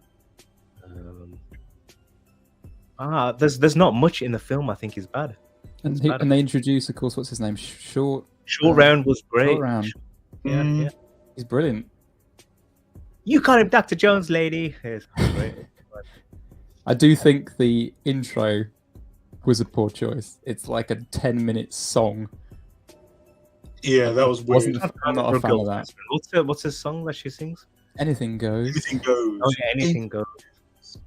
Speaker 1: There's not much in the film I think is bad.
Speaker 9: And they introduce, of course, what's his name? Short
Speaker 1: Round was great.
Speaker 9: Short Round.
Speaker 1: Yeah.
Speaker 9: He's brilliant.
Speaker 1: You call him Dr. Jones, lady. Yes, great.
Speaker 9: I do think the intro was a poor choice. It's like a 10-minute song.
Speaker 3: Yeah, that was weird.
Speaker 9: I'm not a fan of that.
Speaker 1: What's his song that she sings?
Speaker 9: Anything Goes.
Speaker 3: Anything goes.
Speaker 1: Oh yeah, Anything Goes.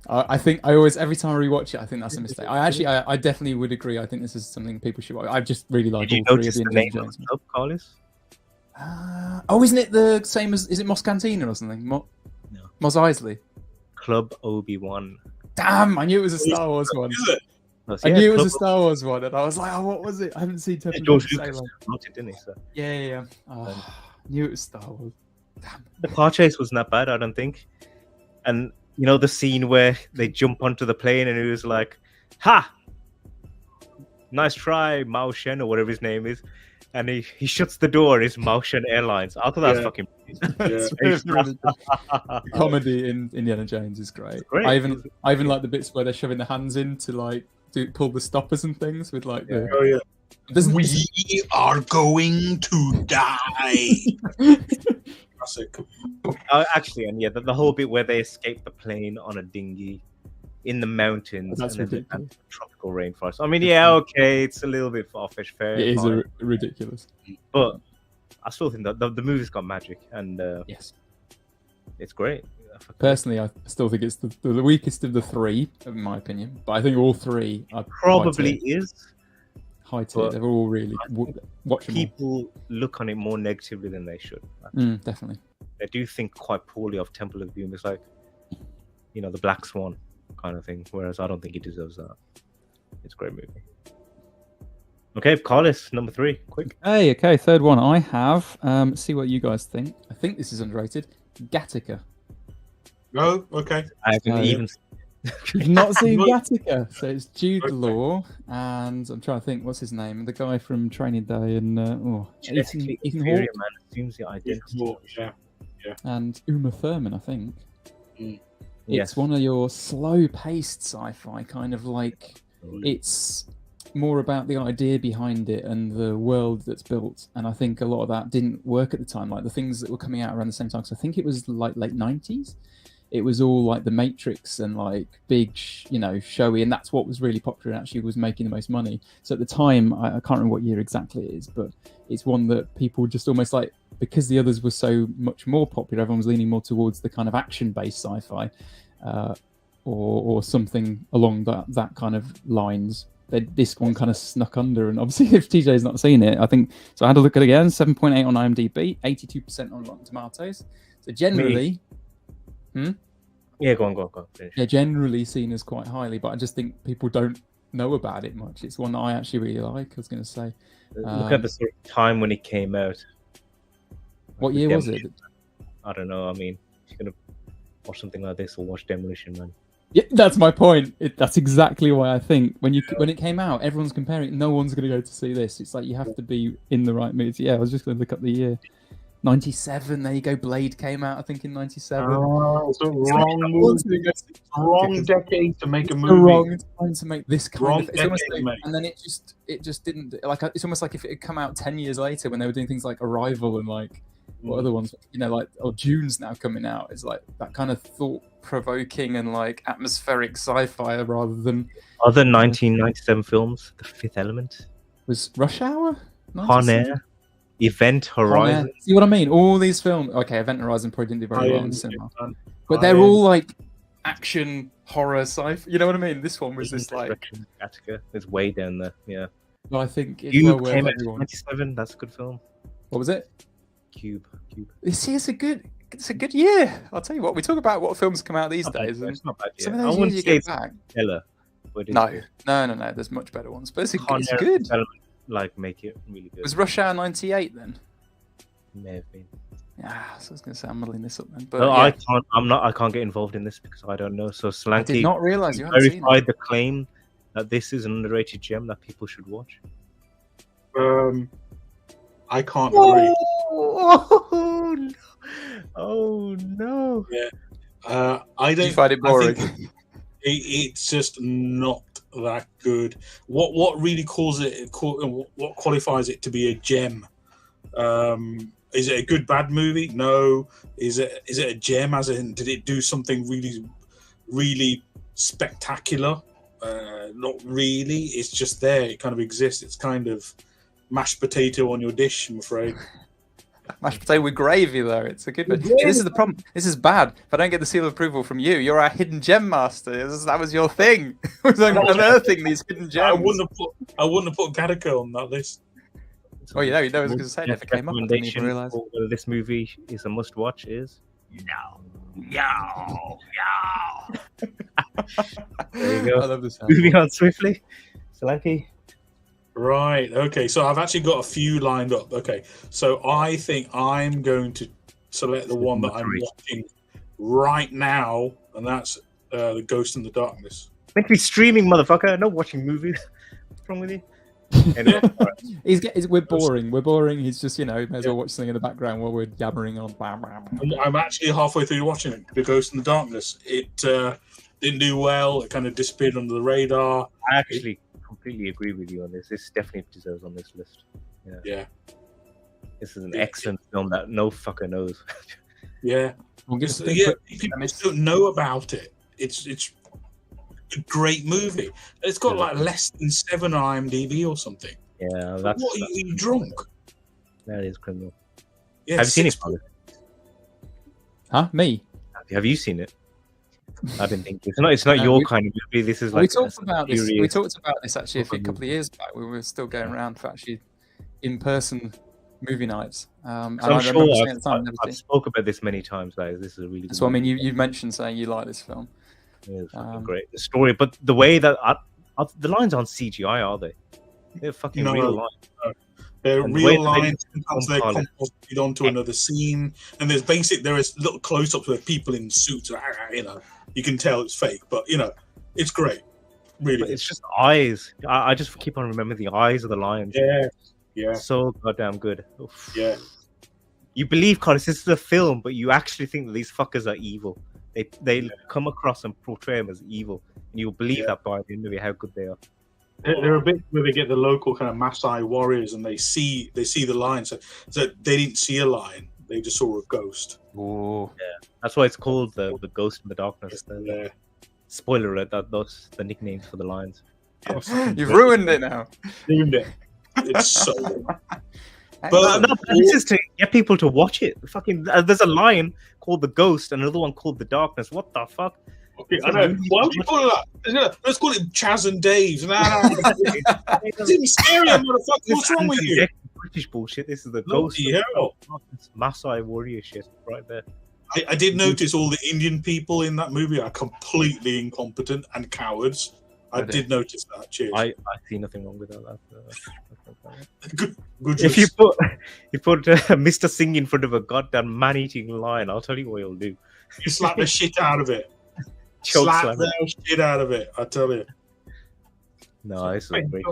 Speaker 9: I think I always, every time I rewatch it, I think that's a mistake. I definitely would agree. I think this is something people should watch. I just really like
Speaker 1: Did you
Speaker 9: all three of
Speaker 1: notice
Speaker 9: the
Speaker 1: the
Speaker 9: Indiana
Speaker 1: name of
Speaker 9: Jones.
Speaker 1: the club, Carlos?
Speaker 9: Isn't it the same as, is it Mos Cantina or something?
Speaker 1: No.
Speaker 9: Mos Eisley.
Speaker 1: Club Obi-Wan.
Speaker 9: Damn, I knew it was a Star Wars one.
Speaker 3: Is it?
Speaker 9: I knew it was a Star Wars one, and I was like, oh, what was it? I haven't seen Temple of
Speaker 1: George
Speaker 9: Doom
Speaker 1: Lucas
Speaker 9: Salem.
Speaker 1: wrote it, didn't he? So.
Speaker 9: Yeah. Oh, knew it was Star Wars. Damn.
Speaker 1: The car chase was not bad, I don't think. And the scene where they jump onto the plane and it was like, "Ha! Nice try, Mao Shen," or whatever his name is. And he shuts the door. It's Mao Shen Airlines. I thought that was fucking.
Speaker 9: That's really good. The comedy in Indiana Jones is great.
Speaker 1: Great.
Speaker 9: I even like the bits where they're shoving their hands in to like pull the stoppers and things with like the.
Speaker 3: Oh yeah.
Speaker 9: We
Speaker 3: are going to die. Classic.
Speaker 1: Actually, and yeah, the whole bit where they escape the plane on a dinghy in the mountains.
Speaker 9: That's
Speaker 1: and then
Speaker 9: ridiculous.
Speaker 1: the tropical rainforest. I mean, yeah, okay, it's a little bit far-fetched, fair.
Speaker 9: It is
Speaker 1: fine.
Speaker 9: ridiculous.
Speaker 1: But I still think that the movie's got magic, and
Speaker 9: Yes.
Speaker 1: it's great.
Speaker 9: Personally, I still think it's the weakest of the three, in my opinion. But I think all three are
Speaker 1: Probably is.
Speaker 9: high tier.
Speaker 1: but
Speaker 9: They're all really watchable.
Speaker 1: People look on it more negatively than they should.
Speaker 9: Definitely.
Speaker 1: They do think quite poorly of Temple of Doom. It's like, the Black Swan kind of thing. Whereas I don't think it deserves that. It's a great movie. Okay, Carlos, number 3, quick.
Speaker 9: Okay, third one. I have. See what you guys think. I think this is underrated. Gattaca.
Speaker 3: Oh, okay.
Speaker 1: I haven't even.
Speaker 9: You've not seen Gattaca, so it's Jude Law, and I'm trying to think, what's his name? The guy from Training Day, and
Speaker 1: Genetically
Speaker 9: Ethan
Speaker 1: inferior
Speaker 9: Hawke,
Speaker 1: man assumes the identity.
Speaker 3: Yeah.
Speaker 9: and Uma Thurman, I think.
Speaker 3: Mm.
Speaker 1: Yes.
Speaker 9: It's one of your slow-paced sci-fi, kind of like it's more about the idea behind it and the world that's built. And I think a lot of that didn't work at the time, like the things that were coming out around the same time. So I think it was like late 90s. It was all like The Matrix and like big, showy, and that's what was really popular and actually was making the most money. So at the time, I can't remember what year exactly it is, but it's one that people just almost like, because the others were so much more popular, everyone was leaning more towards the kind of action-based sci-fi or something along that kind of lines. This one kind of snuck under, and obviously if TJ's not seen it, I think, so I had a look at it again, 7.8 on IMDb, 82% on Rotten Tomatoes. So generally...
Speaker 1: Yeah, go on. Finish.
Speaker 9: Yeah, generally seen as quite highly, but I just think people don't know about it much. It's one that I actually really like, I was going to say.
Speaker 1: Look at the sort of time when it came out.
Speaker 9: What year was it?
Speaker 1: I don't know. I mean, if you're going to watch something like this or watch Demolition Man.
Speaker 9: Yeah, that's my point. That's exactly why I think when it came out, everyone's comparing it. No one's going to go to see this. It's like you have to be in the right mood. Yeah, I was just going to look up the year. 97. There you go. Blade came out, I think, in 97.
Speaker 3: Oh, it's the wrong
Speaker 9: I
Speaker 3: movie.
Speaker 9: want to go see-
Speaker 3: Wrong decade to make a
Speaker 9: the
Speaker 3: movie.
Speaker 9: wrong time to make this kind
Speaker 3: Wrong
Speaker 9: of. It's almost
Speaker 3: decade,
Speaker 9: like,
Speaker 3: mate.
Speaker 9: and then it just didn't like. It's almost like if it had come out 10 years later when they were doing things like Arrival and like what other ones, like June's now coming out. It's like that kind of thought-provoking and like atmospheric sci-fi rather than
Speaker 1: Other 1997 films: The Fifth Element,
Speaker 9: was Rush Hour,
Speaker 1: Con
Speaker 9: 97?
Speaker 1: Air, Event Horizon.
Speaker 9: See what I mean? All these films. Okay, Event Horizon probably didn't do very well in
Speaker 3: Iron
Speaker 9: cinema,
Speaker 3: Man.
Speaker 9: but they're
Speaker 3: Iron-
Speaker 9: all like action, horror, sci-fi. You know what I mean? This one was just like.
Speaker 1: Gattaca. It's way down there. Yeah.
Speaker 9: Well, I think it's
Speaker 1: Cube
Speaker 9: well worth
Speaker 1: came out in
Speaker 9: everyone.
Speaker 1: 97. That's a good film.
Speaker 9: What was it?
Speaker 1: Cube.
Speaker 9: See, it's a good year. I'll tell you what. We talk about what films come out these days, and
Speaker 1: It's not bad.
Speaker 9: some
Speaker 1: Yeah.
Speaker 9: of
Speaker 1: I
Speaker 9: those
Speaker 1: wouldn't
Speaker 9: years
Speaker 1: say
Speaker 9: you
Speaker 1: it's
Speaker 9: get back.
Speaker 1: stellar, but it's
Speaker 9: No,
Speaker 1: good.
Speaker 9: no. There's much better ones, but it's
Speaker 1: Con Air,
Speaker 9: good.
Speaker 1: Fifth Element, like make it really good.
Speaker 9: Was Rush Hour 98 then?
Speaker 1: May have been.
Speaker 9: Yeah, so I was gonna say I'm muddling this up then. But
Speaker 1: No,
Speaker 9: yeah,
Speaker 1: I can't get involved in this because I don't know. So
Speaker 9: I did
Speaker 1: Slanky
Speaker 9: not realise you hadn't seen it.
Speaker 1: verified the claim that this is an underrated gem that people should watch.
Speaker 3: I can't agree.
Speaker 1: Oh no! Oh no!
Speaker 3: I don't.
Speaker 2: You find it
Speaker 3: I
Speaker 2: boring?
Speaker 3: think it's just not that good. What really what qualifies it to be a gem? Is it a good bad movie? No. Is it a gem? As in, did it do something really spectacular? Not really. It's just there. It kind of exists. It's kind of mashed potato on your dish, I'm afraid.
Speaker 2: Mashed potato with gravy, though. It's a good one. This is the problem. This is bad. If I don't get the seal of approval from you, you're our hidden gem master. That was your thing. was unearthing these hidden gems.
Speaker 3: I wouldn't have put Gattaca on that list.
Speaker 2: Oh, you know, I was going to say, it never came up. I didn't even
Speaker 1: Recommendation
Speaker 2: realise.
Speaker 1: for whether this movie is a must-watch is
Speaker 7: Yow.
Speaker 1: there you
Speaker 2: I
Speaker 1: go.
Speaker 2: love this.
Speaker 1: Moving on swiftly, Solanke.
Speaker 3: Right. Okay. So I've actually got a few lined up. Okay. So I think I'm going to select the one that I'm watching right now, and that's The Ghost in the Darkness.
Speaker 1: Meant to be streaming, motherfucker. Not watching movies. What's wrong with you? Anyway,
Speaker 9: We're boring. We're boring. He's just, may as well watch something in the background while we're yammering on.
Speaker 3: I'm actually halfway through watching it. The Ghost in the Darkness. It didn't do well. It kind of disappeared under the radar.
Speaker 1: I actually completely agree with you on this. This definitely deserves on this list.
Speaker 3: Yeah.
Speaker 1: This is an excellent film that no fucker knows.
Speaker 3: Yeah.
Speaker 9: We'll give
Speaker 3: People just don't know about it. It's a great movie. It's got like less than 7 on IMDb or something.
Speaker 1: Yeah, that's
Speaker 3: What are you drunk?
Speaker 1: that is criminal.
Speaker 3: Yeah,
Speaker 1: Have you seen it,
Speaker 3: 6
Speaker 1: Father?
Speaker 9: Huh? Me?
Speaker 1: Have you seen it? I didn't think it's not your kind of movie. This is like
Speaker 9: We talked about this. We
Speaker 1: serious-
Speaker 9: talked about this actually a couple of years back. We were still going around for actually in-person movie nights. And
Speaker 1: I'm
Speaker 9: I
Speaker 1: sure
Speaker 9: remember saying at the time,
Speaker 1: I've
Speaker 9: never seen.
Speaker 1: spoke about this many times, guys. This is a really good
Speaker 9: So I mean,
Speaker 1: movie.
Speaker 9: you mentioned saying you like this film.
Speaker 1: It's fucking great. The story, but the way that the lines aren't CGI, are they? They're fucking
Speaker 3: No.
Speaker 1: real lines.
Speaker 3: They're
Speaker 1: And the way
Speaker 3: real
Speaker 1: that they
Speaker 3: lines. Sometimes they're
Speaker 1: compile it.
Speaker 3: composited onto another scene, and there is little close-ups with people in suits. You can tell it's fake, but it's great. Really,
Speaker 1: But it's just eyes. I just keep on remembering the eyes of the lions.
Speaker 3: yeah,
Speaker 1: So goddamn good. Oof.
Speaker 3: yeah.
Speaker 1: You believe, Carlos, this is a film, but you actually think that these fuckers are evil. They come across and portray them as evil, and you'll believe that by the end of it how good they are.
Speaker 3: They're a bit where they get the local kind of Maasai warriors, and they see the lion. So they didn't see a lion; they just saw a ghost.
Speaker 2: Ooh.
Speaker 1: That's why it's called the Ghost in the Darkness.
Speaker 3: Yeah.
Speaker 1: Spoiler alert, those the nicknames for the lions.
Speaker 2: You've ruined it now.
Speaker 3: Ruined it. It's so good.
Speaker 1: But no, this is to get people to watch it. Fucking, there's a lion called the Ghost, and another one called the Darkness. What the fuck?
Speaker 3: Okay, I know. Why would you call it that? Let's call it Chaz and Dave. No. It's even scarier, motherfucker. What's wrong with you?
Speaker 1: British bullshit. This is the Ghost.
Speaker 3: Bloody hell.
Speaker 1: It's Maasai warrior shit right there.
Speaker 3: I did notice all the Indian people in that movie are completely incompetent and cowards. I did notice that. Cheers.
Speaker 1: I see nothing wrong with that.
Speaker 3: Good
Speaker 1: If you
Speaker 3: choice.
Speaker 1: put Mr. Singh in front of a goddamn man-eating lion, I'll tell you what he'll do.
Speaker 3: You slap the shit out of it.
Speaker 1: Choke
Speaker 3: Slap
Speaker 1: slam
Speaker 3: the shit out of it. I tell you.
Speaker 1: No, it's
Speaker 3: Like
Speaker 1: great.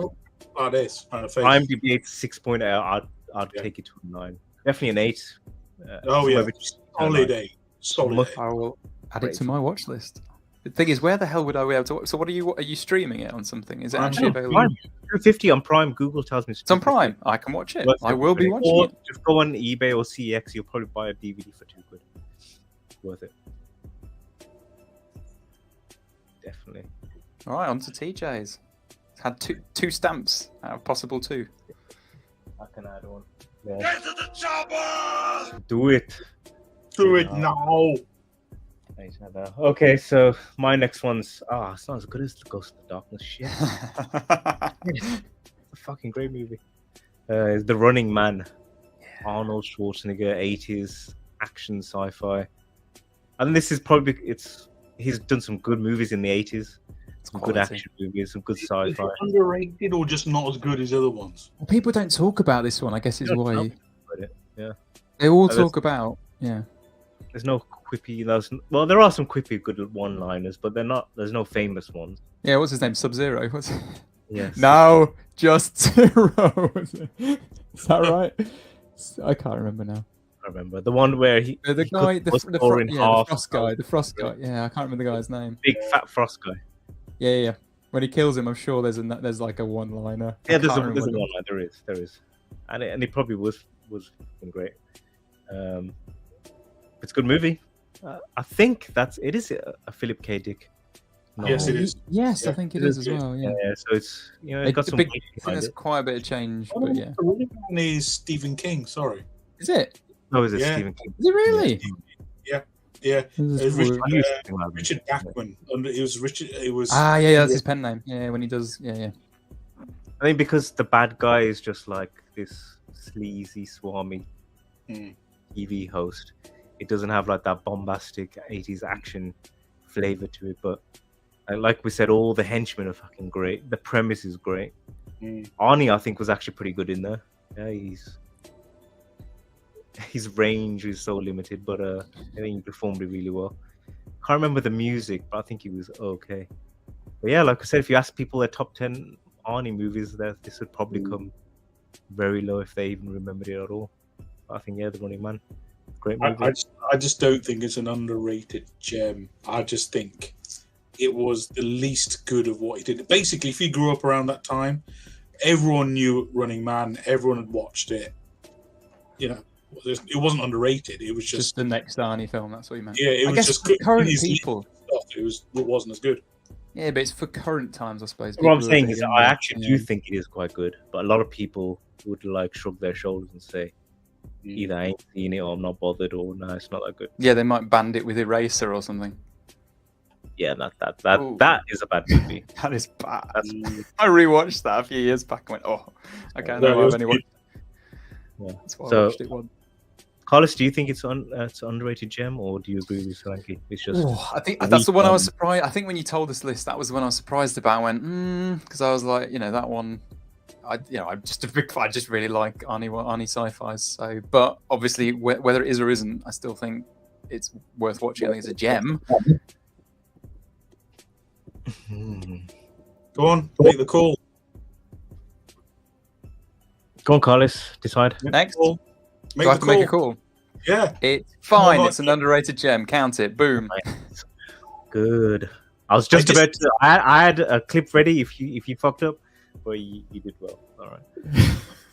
Speaker 3: this kind of face.
Speaker 1: IMDb 6.0. I'd take it to a 9. Definitely an 8.
Speaker 3: Oh yeah,
Speaker 1: somewhere between 8 and
Speaker 3: solid
Speaker 1: 9.
Speaker 3: 8. Solid
Speaker 1: Must-
Speaker 3: 8.
Speaker 2: I will add it
Speaker 1: Great.
Speaker 2: to my watch list. The thing is, where the hell would I be able to? So, what are you streaming it on something? Is it
Speaker 3: I'm
Speaker 2: actually
Speaker 3: not.
Speaker 2: available?
Speaker 1: Prime. 250 on Prime. Google tells me
Speaker 2: It's on
Speaker 1: 250.
Speaker 2: Prime. I can watch it.
Speaker 1: Worth
Speaker 2: I
Speaker 1: it.
Speaker 2: will be watching
Speaker 1: Or
Speaker 2: it.
Speaker 1: just go on eBay or CX. You'll probably buy a DVD for £2. Worth it. Definitely.
Speaker 2: All right, on to TJ's. Had two stamps out of possible 2.
Speaker 1: I can add one.
Speaker 5: Get to the chopper!
Speaker 1: Do it.
Speaker 3: Do it now.
Speaker 1: Okay, so my next one's it's not as good as the Ghost of the Darkness. Shit, it's a fucking great movie. It's The Running Man. Arnold Schwarzenegger, 80s action sci-fi. And this is probably he's done some good movies in the 80s. Some good
Speaker 2: quality.
Speaker 1: action movies, some good
Speaker 3: Is
Speaker 1: sci-fi.
Speaker 3: it underrated or just not as good as other ones?
Speaker 2: Well, people don't talk about this one. I guess is
Speaker 1: Don't
Speaker 2: why
Speaker 1: talk Yeah.
Speaker 2: they all
Speaker 1: there's-
Speaker 2: talk about. Yeah.
Speaker 1: There's no quippy. Well, there are some quippy good one-liners, but there's no famous ones.
Speaker 2: Yeah. What's his name? Sub-Zero. What's
Speaker 1: Yes.
Speaker 2: now just 0. Is that right? I can't remember now.
Speaker 1: I remember the one where
Speaker 2: The
Speaker 1: he
Speaker 2: guy,
Speaker 1: cut the store in half.
Speaker 2: the frost guy. Yeah, I can't remember the guy's name.
Speaker 1: Big fat frost guy.
Speaker 2: Yeah. When he kills him, I'm sure there's like a one-liner.
Speaker 1: Yeah,
Speaker 2: I
Speaker 1: there's
Speaker 2: can't
Speaker 1: a
Speaker 2: remember
Speaker 1: one line. There is, and it probably was fucking great. It's a good movie. I think it is a Philip K. Dick.
Speaker 3: Yes, it
Speaker 2: Oh,
Speaker 3: is.
Speaker 2: Yes, I
Speaker 3: Yeah,
Speaker 2: think it
Speaker 3: it
Speaker 2: is
Speaker 3: is
Speaker 2: as
Speaker 3: good.
Speaker 2: well. Yeah.
Speaker 1: So it's it's
Speaker 2: Big-
Speaker 1: got some
Speaker 2: big-
Speaker 1: weight
Speaker 2: I think
Speaker 1: behind
Speaker 2: there's
Speaker 1: it.
Speaker 2: quite a bit of change, but yeah.
Speaker 3: The Running Man is Stephen King. Sorry.
Speaker 2: Is it?
Speaker 1: Oh, is it
Speaker 3: Yeah.
Speaker 1: Stephen King?
Speaker 2: Is it really?
Speaker 3: Yeah,
Speaker 2: This
Speaker 3: it
Speaker 2: is
Speaker 3: was
Speaker 2: weird.
Speaker 3: Richard Bachman. It was Richard. It was.
Speaker 2: Yeah, that's his pen name. Yeah, when he does. Yeah.
Speaker 1: I think because the bad guy is just like this sleazy, swarmy
Speaker 3: Mm.
Speaker 1: TV host. It doesn't have like that bombastic 80s action flavor to it, but like we said, all the henchmen are fucking great. The premise is great.
Speaker 3: Mm.
Speaker 1: Arnie, I think, was actually pretty good in there. Yeah, his range is so limited, but I think he performed it really well. Can't remember the music, but I think he was okay. But yeah, like I said, if you ask people their top 10 Arnie movies, this would probably come very low if they even remembered it at all. But I think The Running Man, great movie.
Speaker 3: I just don't think it's an underrated gem. I just think it was the least good of what he did. Basically, if you grew up around that time, everyone knew Running Man. Everyone had watched it. You know, it wasn't underrated. It was
Speaker 2: Just
Speaker 3: just
Speaker 2: the next Arnie film. That's what you meant.
Speaker 3: yeah. It
Speaker 2: I
Speaker 3: was
Speaker 2: guess
Speaker 3: just
Speaker 2: for
Speaker 3: good.
Speaker 2: current
Speaker 3: In his
Speaker 2: people.
Speaker 3: stuff, it wasn't as good.
Speaker 2: Yeah, but it's for current times, I suppose.
Speaker 1: What I'm
Speaker 2: People are
Speaker 1: saying
Speaker 2: a bit
Speaker 1: is,
Speaker 2: younger,
Speaker 1: I actually
Speaker 2: yeah.
Speaker 1: do think it is quite good, but a lot of people would like shrug their shoulders and say, either I ain't seen it or I'm not bothered, or no, it's not that good.
Speaker 2: Yeah, they might band it with Eraser or something.
Speaker 1: Yeah,
Speaker 2: Ooh.
Speaker 1: that is a bad movie.
Speaker 2: That is bad.
Speaker 1: That's-
Speaker 2: I rewatched that a few years back and went, oh, okay, I
Speaker 3: No,
Speaker 2: know
Speaker 3: it
Speaker 2: I've
Speaker 3: was
Speaker 2: only
Speaker 3: good.
Speaker 2: watched. That's why I
Speaker 1: So-
Speaker 2: watched it once.
Speaker 1: Carlos, do you think it's an underrated gem, or do you agree with Frankie? It's just
Speaker 2: Oh, I think
Speaker 1: a
Speaker 2: that's the
Speaker 1: weak
Speaker 2: one I was
Speaker 1: one.
Speaker 2: surprised. I think when you told this list, that was the one I was surprised about. I went, because I was like, that one. I just really like Arnie sci-fi. So, but obviously, whether it is or isn't, I still think it's worth watching. I think it's a gem.
Speaker 3: Go on, make the call.
Speaker 1: Go on, Carlos, decide.
Speaker 2: Next,
Speaker 3: Call.
Speaker 2: do I have to make a call?
Speaker 3: Yeah.
Speaker 2: It's fine.
Speaker 3: Oh,
Speaker 2: It's an underrated gem. Count it. Boom.
Speaker 1: Good. I was just about to. I had a clip ready if you fucked up, but you did well. All right.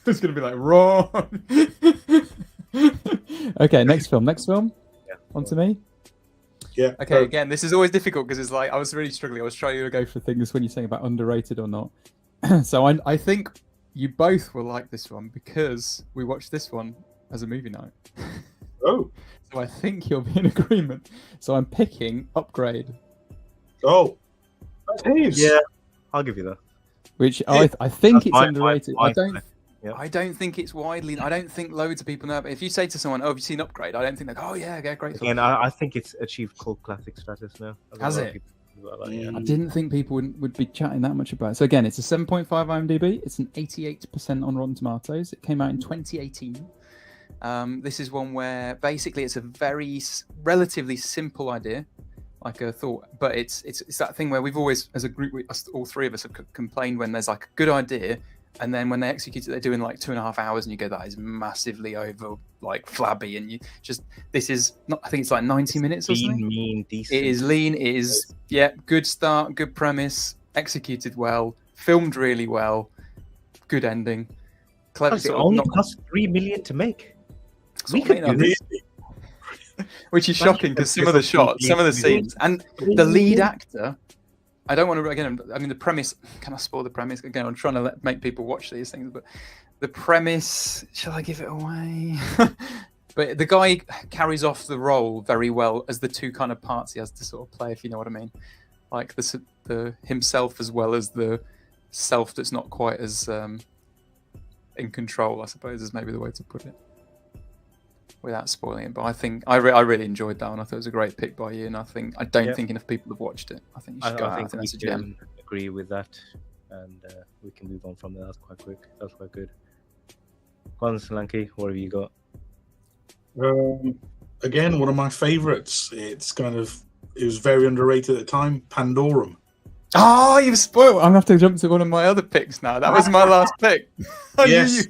Speaker 2: It's gonna be like wrong.
Speaker 9: Okay, next film.
Speaker 1: Yeah.
Speaker 9: On to me.
Speaker 3: Yeah.
Speaker 2: Okay, again, this is always difficult because it's like I was really struggling. I was trying to
Speaker 9: Go for things when you're saying about underrated or not. So I think you both will like this one because we watched this one as a movie night.
Speaker 3: Oh.
Speaker 9: So I think you'll be in agreement. So I'm picking Upgrade,
Speaker 3: Oh. That's his.
Speaker 1: Yeah, I'll give you that.
Speaker 9: which I think
Speaker 1: That's
Speaker 9: it's
Speaker 1: my-
Speaker 9: underrated.
Speaker 1: my-
Speaker 9: I don't.
Speaker 1: Yeah.
Speaker 2: I don't think it's widely. I don't think loads of people know. But if you say to someone, "Oh, have you seen Upgrade?" I don't think like, "Oh yeah, great film."
Speaker 1: Again, I think it's achieved cult classic status now. I think
Speaker 2: Has
Speaker 1: a lot of
Speaker 2: it?
Speaker 1: people do that, like, yeah.
Speaker 9: I didn't think people would be chatting that much about it. So again, it's a 7.5 IMDb. It's an 88% on Rotten Tomatoes. It came out in 2018.
Speaker 2: This is one where basically it's a very relatively simple idea, like a thought, but it's that thing where we've always, as a group, all three of us have complained when there's like a good idea and then when they execute it, they do in like 2.5 hours, and you go, that is massively over, like flabby, and you just, this is not, I think it's like 90 minutes or something.
Speaker 1: Mean, decent.
Speaker 2: It is lean. It is, yeah, good start, good premise, executed well, filmed really well, good ending. Clever.
Speaker 1: It only cost $3 million to make. We could do this.
Speaker 2: Which is shocking because some of the shots, some of the scenes, and the lead actor. I don't want to, again, I mean, the premise, can I spoil the premise? Again, I'm trying to make people watch these things, but the premise, shall I give it away? But the guy carries off the role very well as the two kind of parts he has to sort of play, if you know what I mean. Like the himself as well as the self that's not quite as in control, I suppose, is maybe the way to put it. Without spoiling it, but I think I really enjoyed that one. I thought it was a great pick by you, and I don't think enough people have watched it. I think you should go. I think that's a gem.
Speaker 1: Agree with that, and we can move on from there. That's quite quick. That's quite good. Go on, Solanke, what have you got?
Speaker 3: Again, one of my favourites. It was very underrated at the time. Pandorum.
Speaker 2: Oh, you've spoiled. I'm gonna have to jump to one of my other picks now. That was my last pick.
Speaker 3: Yes.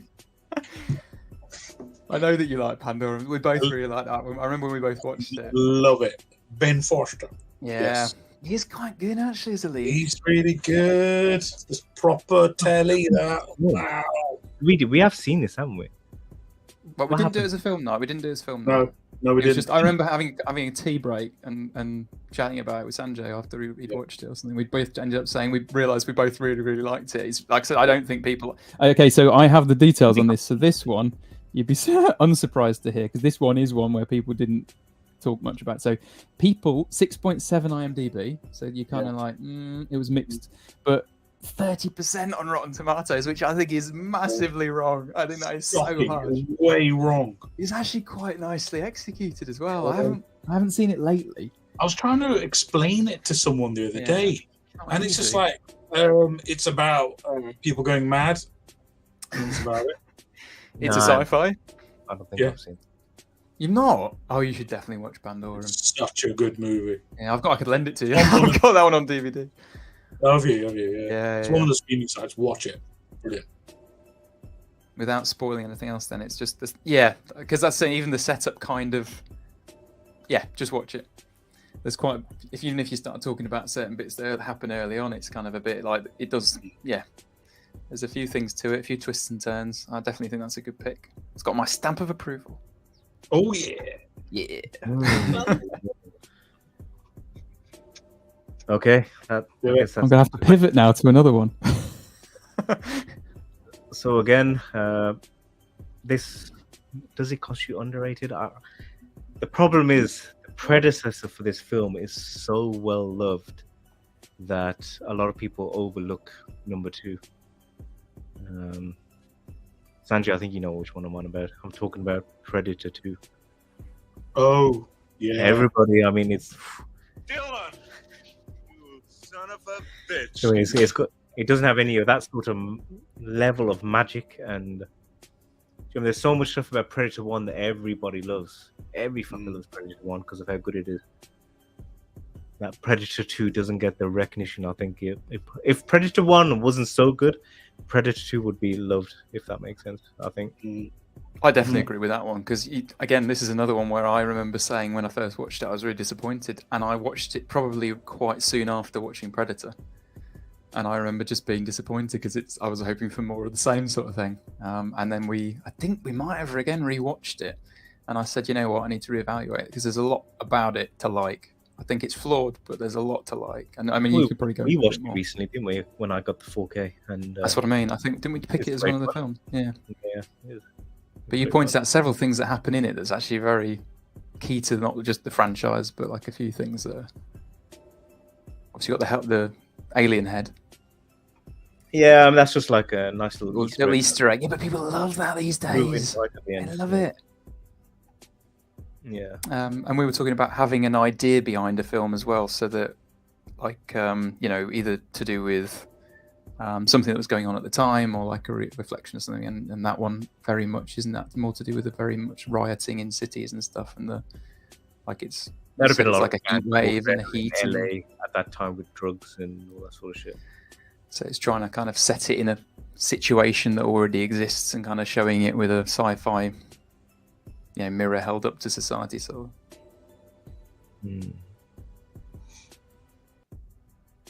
Speaker 2: I know that you like Pandora. We both really like that one. I remember when we both watched it.
Speaker 3: Love it. Ben Foster.
Speaker 2: Yeah.
Speaker 3: Yes.
Speaker 2: He's quite good, actually, as a lead.
Speaker 3: He's really good. It's proper telly. That. Wow.
Speaker 1: We have seen this, haven't we?
Speaker 2: But we didn't do it as a film night. We didn't do it as a film night.
Speaker 3: No, we didn't.
Speaker 2: I remember having a tea break and chatting about it with Sanjay after we'd watched it or something. We both ended up saying we realised we both really, really liked it. It's, like I said, I don't think people...
Speaker 9: Okay, so I have the details on this. So this one... You'd be unsurprised to hear, because this one is one where people didn't talk much about. So people, 6.7 IMDb. So you kind of like, it was mixed. But
Speaker 2: 30% on Rotten Tomatoes, which I think is massively wrong. I think that is so harsh.
Speaker 3: Way wrong.
Speaker 2: It's actually quite nicely executed as well. I haven't seen it lately.
Speaker 3: I was trying to explain it to someone the other day, and it's just like, it's about people going mad. That's about it.
Speaker 2: It's a sci-fi.
Speaker 1: I don't think I've seen it.
Speaker 2: You've not? Oh, you should definitely watch Pandora.
Speaker 3: It's such a good movie.
Speaker 2: Yeah, I could lend it to you. I've got that one on DVD.
Speaker 3: Have you? Yeah. It's one of the streaming sites. Watch it. Brilliant.
Speaker 2: Without spoiling anything else, then it's just this. Yeah, because that's even the setup kind of. Yeah, just watch it. There's quite. Even if you start talking about certain bits that happen early on, it's kind of a bit like it does. Yeah. There's a few things to it, a few twists and turns. I definitely think that's a good pick. It's got my stamp of approval.
Speaker 3: Oh, yeah.
Speaker 2: Yeah.
Speaker 1: Okay.
Speaker 9: I'm going to have to pivot now to another one.
Speaker 1: So again, this... Does it constitute underrated? The problem is, the predecessor for this film is so well loved that a lot of people overlook number 2. Sanjay, I think you know which one I'm on about. I'm talking about Predator 2.
Speaker 3: Oh, yeah.
Speaker 1: Everybody, I mean, it's...
Speaker 5: Dylan, you son of a bitch.
Speaker 1: So it doesn't have any of that sort of level of magic, and there's so much stuff about Predator 1 that everybody loves. Every fucker loves Predator 1 because of how good it is. That Predator 2 doesn't get the recognition. I think if Predator 1 wasn't so good, Predator 2 would be loved, if that makes sense. I think.
Speaker 2: I definitely agree with that one, because again, this is another one where I remember saying when I first watched it, I was really disappointed, and I watched it probably quite soon after watching Predator, and I remember just being disappointed because I was hoping for more of the same sort of thing. And then I think we might have again rewatched it, and I said, you know what, I need to reevaluate it because there's a lot about it to like. I think it's flawed, but there's a lot to like. And I mean, you could probably go.
Speaker 1: We watched it recently, didn't we? When I got the 4K, and
Speaker 2: that's what I mean. I think didn't we pick it as one of the films? Yeah.
Speaker 1: Yeah.
Speaker 2: But you pointed out several things that happen in it that's actually very key to not just the franchise, but like a few things that. Obviously, you got the alien head.
Speaker 1: Yeah, I mean, that's just like a nice little
Speaker 2: Easter egg. Yeah, but people love that these days. They love it.
Speaker 1: Yeah.
Speaker 2: And we were talking about having an idea behind a film as well, so that, like, either to do with something that was going on at the time, or like a reflection of something. And that one very much isn't that more to do with the very much rioting in cities and stuff, and it's
Speaker 1: a lot
Speaker 2: like a heat wave and a heat
Speaker 1: in LA at that time with drugs and all that sort of shit.
Speaker 2: So it's trying to kind of set it in a situation that already exists and kind of showing it with a sci-fi, mirror held up to society. So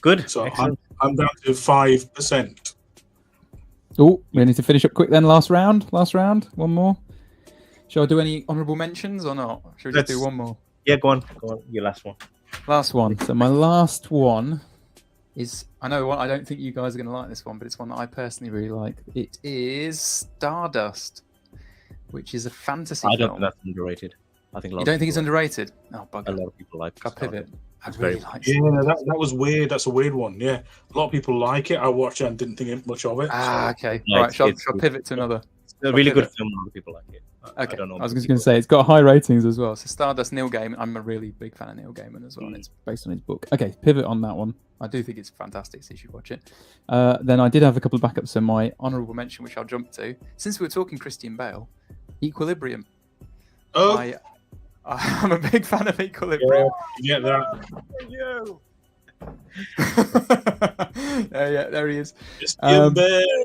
Speaker 1: Good.
Speaker 3: So
Speaker 1: Excellent.
Speaker 3: I'm down to 5%.
Speaker 9: Oh, we need to finish up quick then. Last round. One more. Shall I do any honourable mentions or not? Should we just do one more?
Speaker 1: Yeah, go on. Your last one.
Speaker 9: Last one. So my last one is, I don't think you guys are going to like this one, but it's one that I personally really like. It is Stardust, which is a fantasy
Speaker 1: I
Speaker 9: film.
Speaker 1: don't think that's underrated. I think
Speaker 9: You don't think it's underrated? Oh, bugger.
Speaker 1: A lot of people like
Speaker 9: I'll pivot. I
Speaker 1: It's
Speaker 9: really
Speaker 1: very-
Speaker 9: like
Speaker 3: Yeah,
Speaker 9: Stardust.
Speaker 3: that was weird. That's a weird one. Yeah, a lot of people like it. I watched it and didn't think much of it.
Speaker 9: Okay.
Speaker 1: Yeah,
Speaker 9: All right,
Speaker 1: it's-
Speaker 9: shall
Speaker 1: it's
Speaker 9: I
Speaker 1: good.
Speaker 9: pivot to another?
Speaker 1: It's a really good
Speaker 9: pivot.
Speaker 1: film. A lot of people like it. I
Speaker 9: Okay,
Speaker 1: don't know.
Speaker 9: I was just going to say, it's got high ratings as well. So Stardust, Neil Gaiman. I'm a really big fan of Neil Gaiman as well, and it's based on his book. Okay, pivot on that one. I do think it's fantastic, so you should watch it. Then I did have a couple of backups. So my honourable mention, which I'll jump to, since we were talking Christian Bale, Equilibrium.
Speaker 3: Oh,
Speaker 2: I'm a big fan of Equilibrium.
Speaker 3: you get that.
Speaker 4: You.
Speaker 2: Yeah, there he is.
Speaker 3: Christian Bale.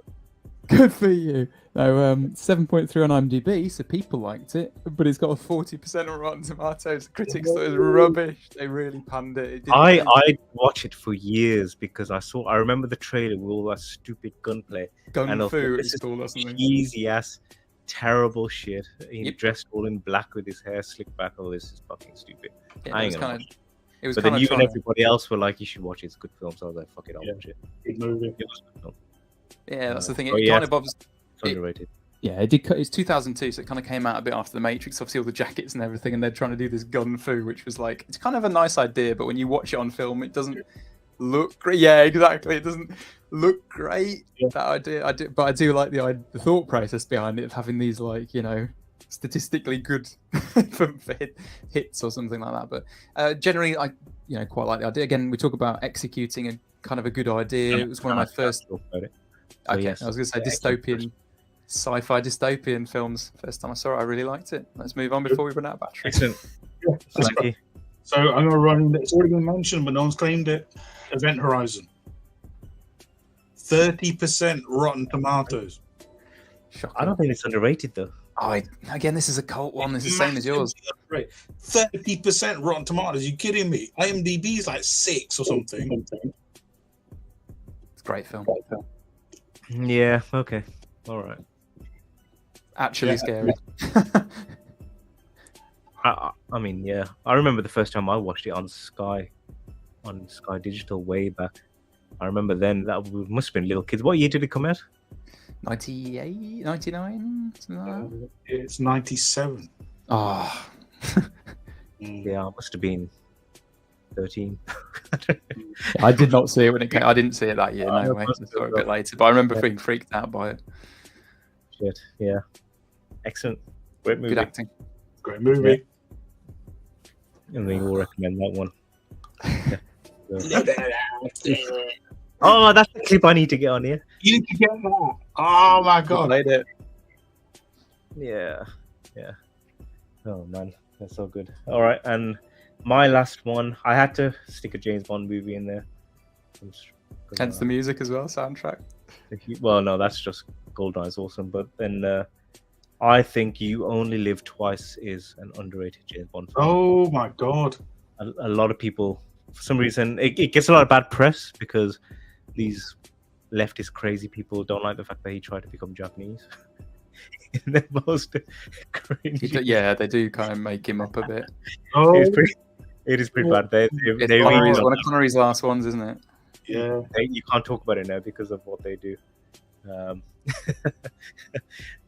Speaker 9: Good for you. No, 7.3 on IMDb, so people liked it, but it's got a 40% on Rotten Tomatoes. The critics thought it was rubbish. They really panned it.
Speaker 1: I watched it for years because I remember the trailer with all that stupid gunplay.
Speaker 2: Gun
Speaker 1: and I
Speaker 2: Fu
Speaker 1: thought,
Speaker 2: it's called or something.
Speaker 1: Cheesy ass, terrible shit. He
Speaker 2: Yep.
Speaker 1: dressed all in black with his hair slicked back. Oh, this is fucking stupid.
Speaker 2: Yeah,
Speaker 1: I
Speaker 2: it
Speaker 1: ain't
Speaker 2: was
Speaker 1: gonna
Speaker 2: kind
Speaker 1: watch
Speaker 2: of. It was
Speaker 1: But then
Speaker 2: kind
Speaker 1: you
Speaker 2: of
Speaker 1: and
Speaker 2: trying.
Speaker 1: everybody else were like, you should watch it. It's a good film. So I was like, fuck it, I'll
Speaker 3: Yeah.
Speaker 1: watch it.
Speaker 3: Good movie.
Speaker 1: It was a good film.
Speaker 2: Yeah, that's the thing. It
Speaker 1: Oh, yeah.
Speaker 2: kind of obviously.
Speaker 1: It's underrated.
Speaker 9: Yeah, it did.
Speaker 2: It's 2002, so it kind of came out a bit after The Matrix. Obviously, all the jackets and everything, and they're trying to do this gun fu, which was like, it's kind of a nice idea, but when you watch it on film, it doesn't look great. Yeah, exactly. It doesn't look great.
Speaker 3: Yeah.
Speaker 2: That idea, but I do like the thought process behind it of having these statistically good for hits or something like that. But generally, I quite like the idea. Again, we talk about executing a kind of a good idea. It was one of my first.
Speaker 1: Talk about it. So,
Speaker 2: Okay,
Speaker 1: yes.
Speaker 2: I was going to say
Speaker 1: Yeah,
Speaker 2: dystopian, sci-fi dystopian films. First time I saw it, I really liked it. Let's move on before we run out of battery.
Speaker 1: Excellent.
Speaker 3: Yeah, that's
Speaker 1: Thank you.
Speaker 3: So I'm going to run. It's already been mentioned, but no one's claimed it. Event Horizon. 30% Rotten Tomatoes.
Speaker 2: Shocking.
Speaker 1: I don't think it's underrated though.
Speaker 2: Again, this is a cult one. It's the same as yours.
Speaker 3: Right. 30% Rotten Tomatoes. You kidding me? IMDb is like 6 or something.
Speaker 2: It's a great film.
Speaker 1: Yeah. Okay. All right.
Speaker 2: Actually
Speaker 3: Yeah.
Speaker 2: scary.
Speaker 1: I mean, yeah. I remember the first time I watched it on Sky Digital way back. I remember then that we must have been little kids. What year did it come out?
Speaker 2: 98, 99, something like that.
Speaker 3: It's 97.
Speaker 2: Oh,
Speaker 1: Yeah, I must have been 13.
Speaker 2: I did not see it when it came. I didn't see it that year.
Speaker 1: Oh,
Speaker 2: No way. I
Speaker 1: must have
Speaker 2: saw it a
Speaker 1: been.
Speaker 2: bit later, but I remember
Speaker 1: Yeah.
Speaker 2: being freaked out by it.
Speaker 1: Shit. Yeah. Excellent. Great movie.
Speaker 2: Good acting.
Speaker 3: Great movie.
Speaker 1: And we all recommend that one. Oh, that's the clip I need to get on here.
Speaker 3: You need to get that. Oh my god.
Speaker 2: Played it.
Speaker 1: Yeah. Yeah. Oh man, that's so good. All right, and my last one, I had to stick a James Bond movie in there.
Speaker 2: Hence the music as well, soundtrack.
Speaker 1: Well, no, that's just GoldenEye's awesome. But then I think You Only Live Twice is an underrated James Bond film.
Speaker 3: Oh my god.
Speaker 1: A lot of people, for some reason, it gets a lot of bad press because these leftist crazy people don't like the fact that he tried to become Japanese. In the most cringy.
Speaker 2: Yeah, they do kind of make him up a bit.
Speaker 3: Oh
Speaker 1: It is pretty bad. They
Speaker 2: It's
Speaker 1: really
Speaker 2: Connery's,
Speaker 1: don't
Speaker 2: one of Connery's last ones, isn't it?
Speaker 3: yeah.
Speaker 1: you can't talk about it now because of what they do.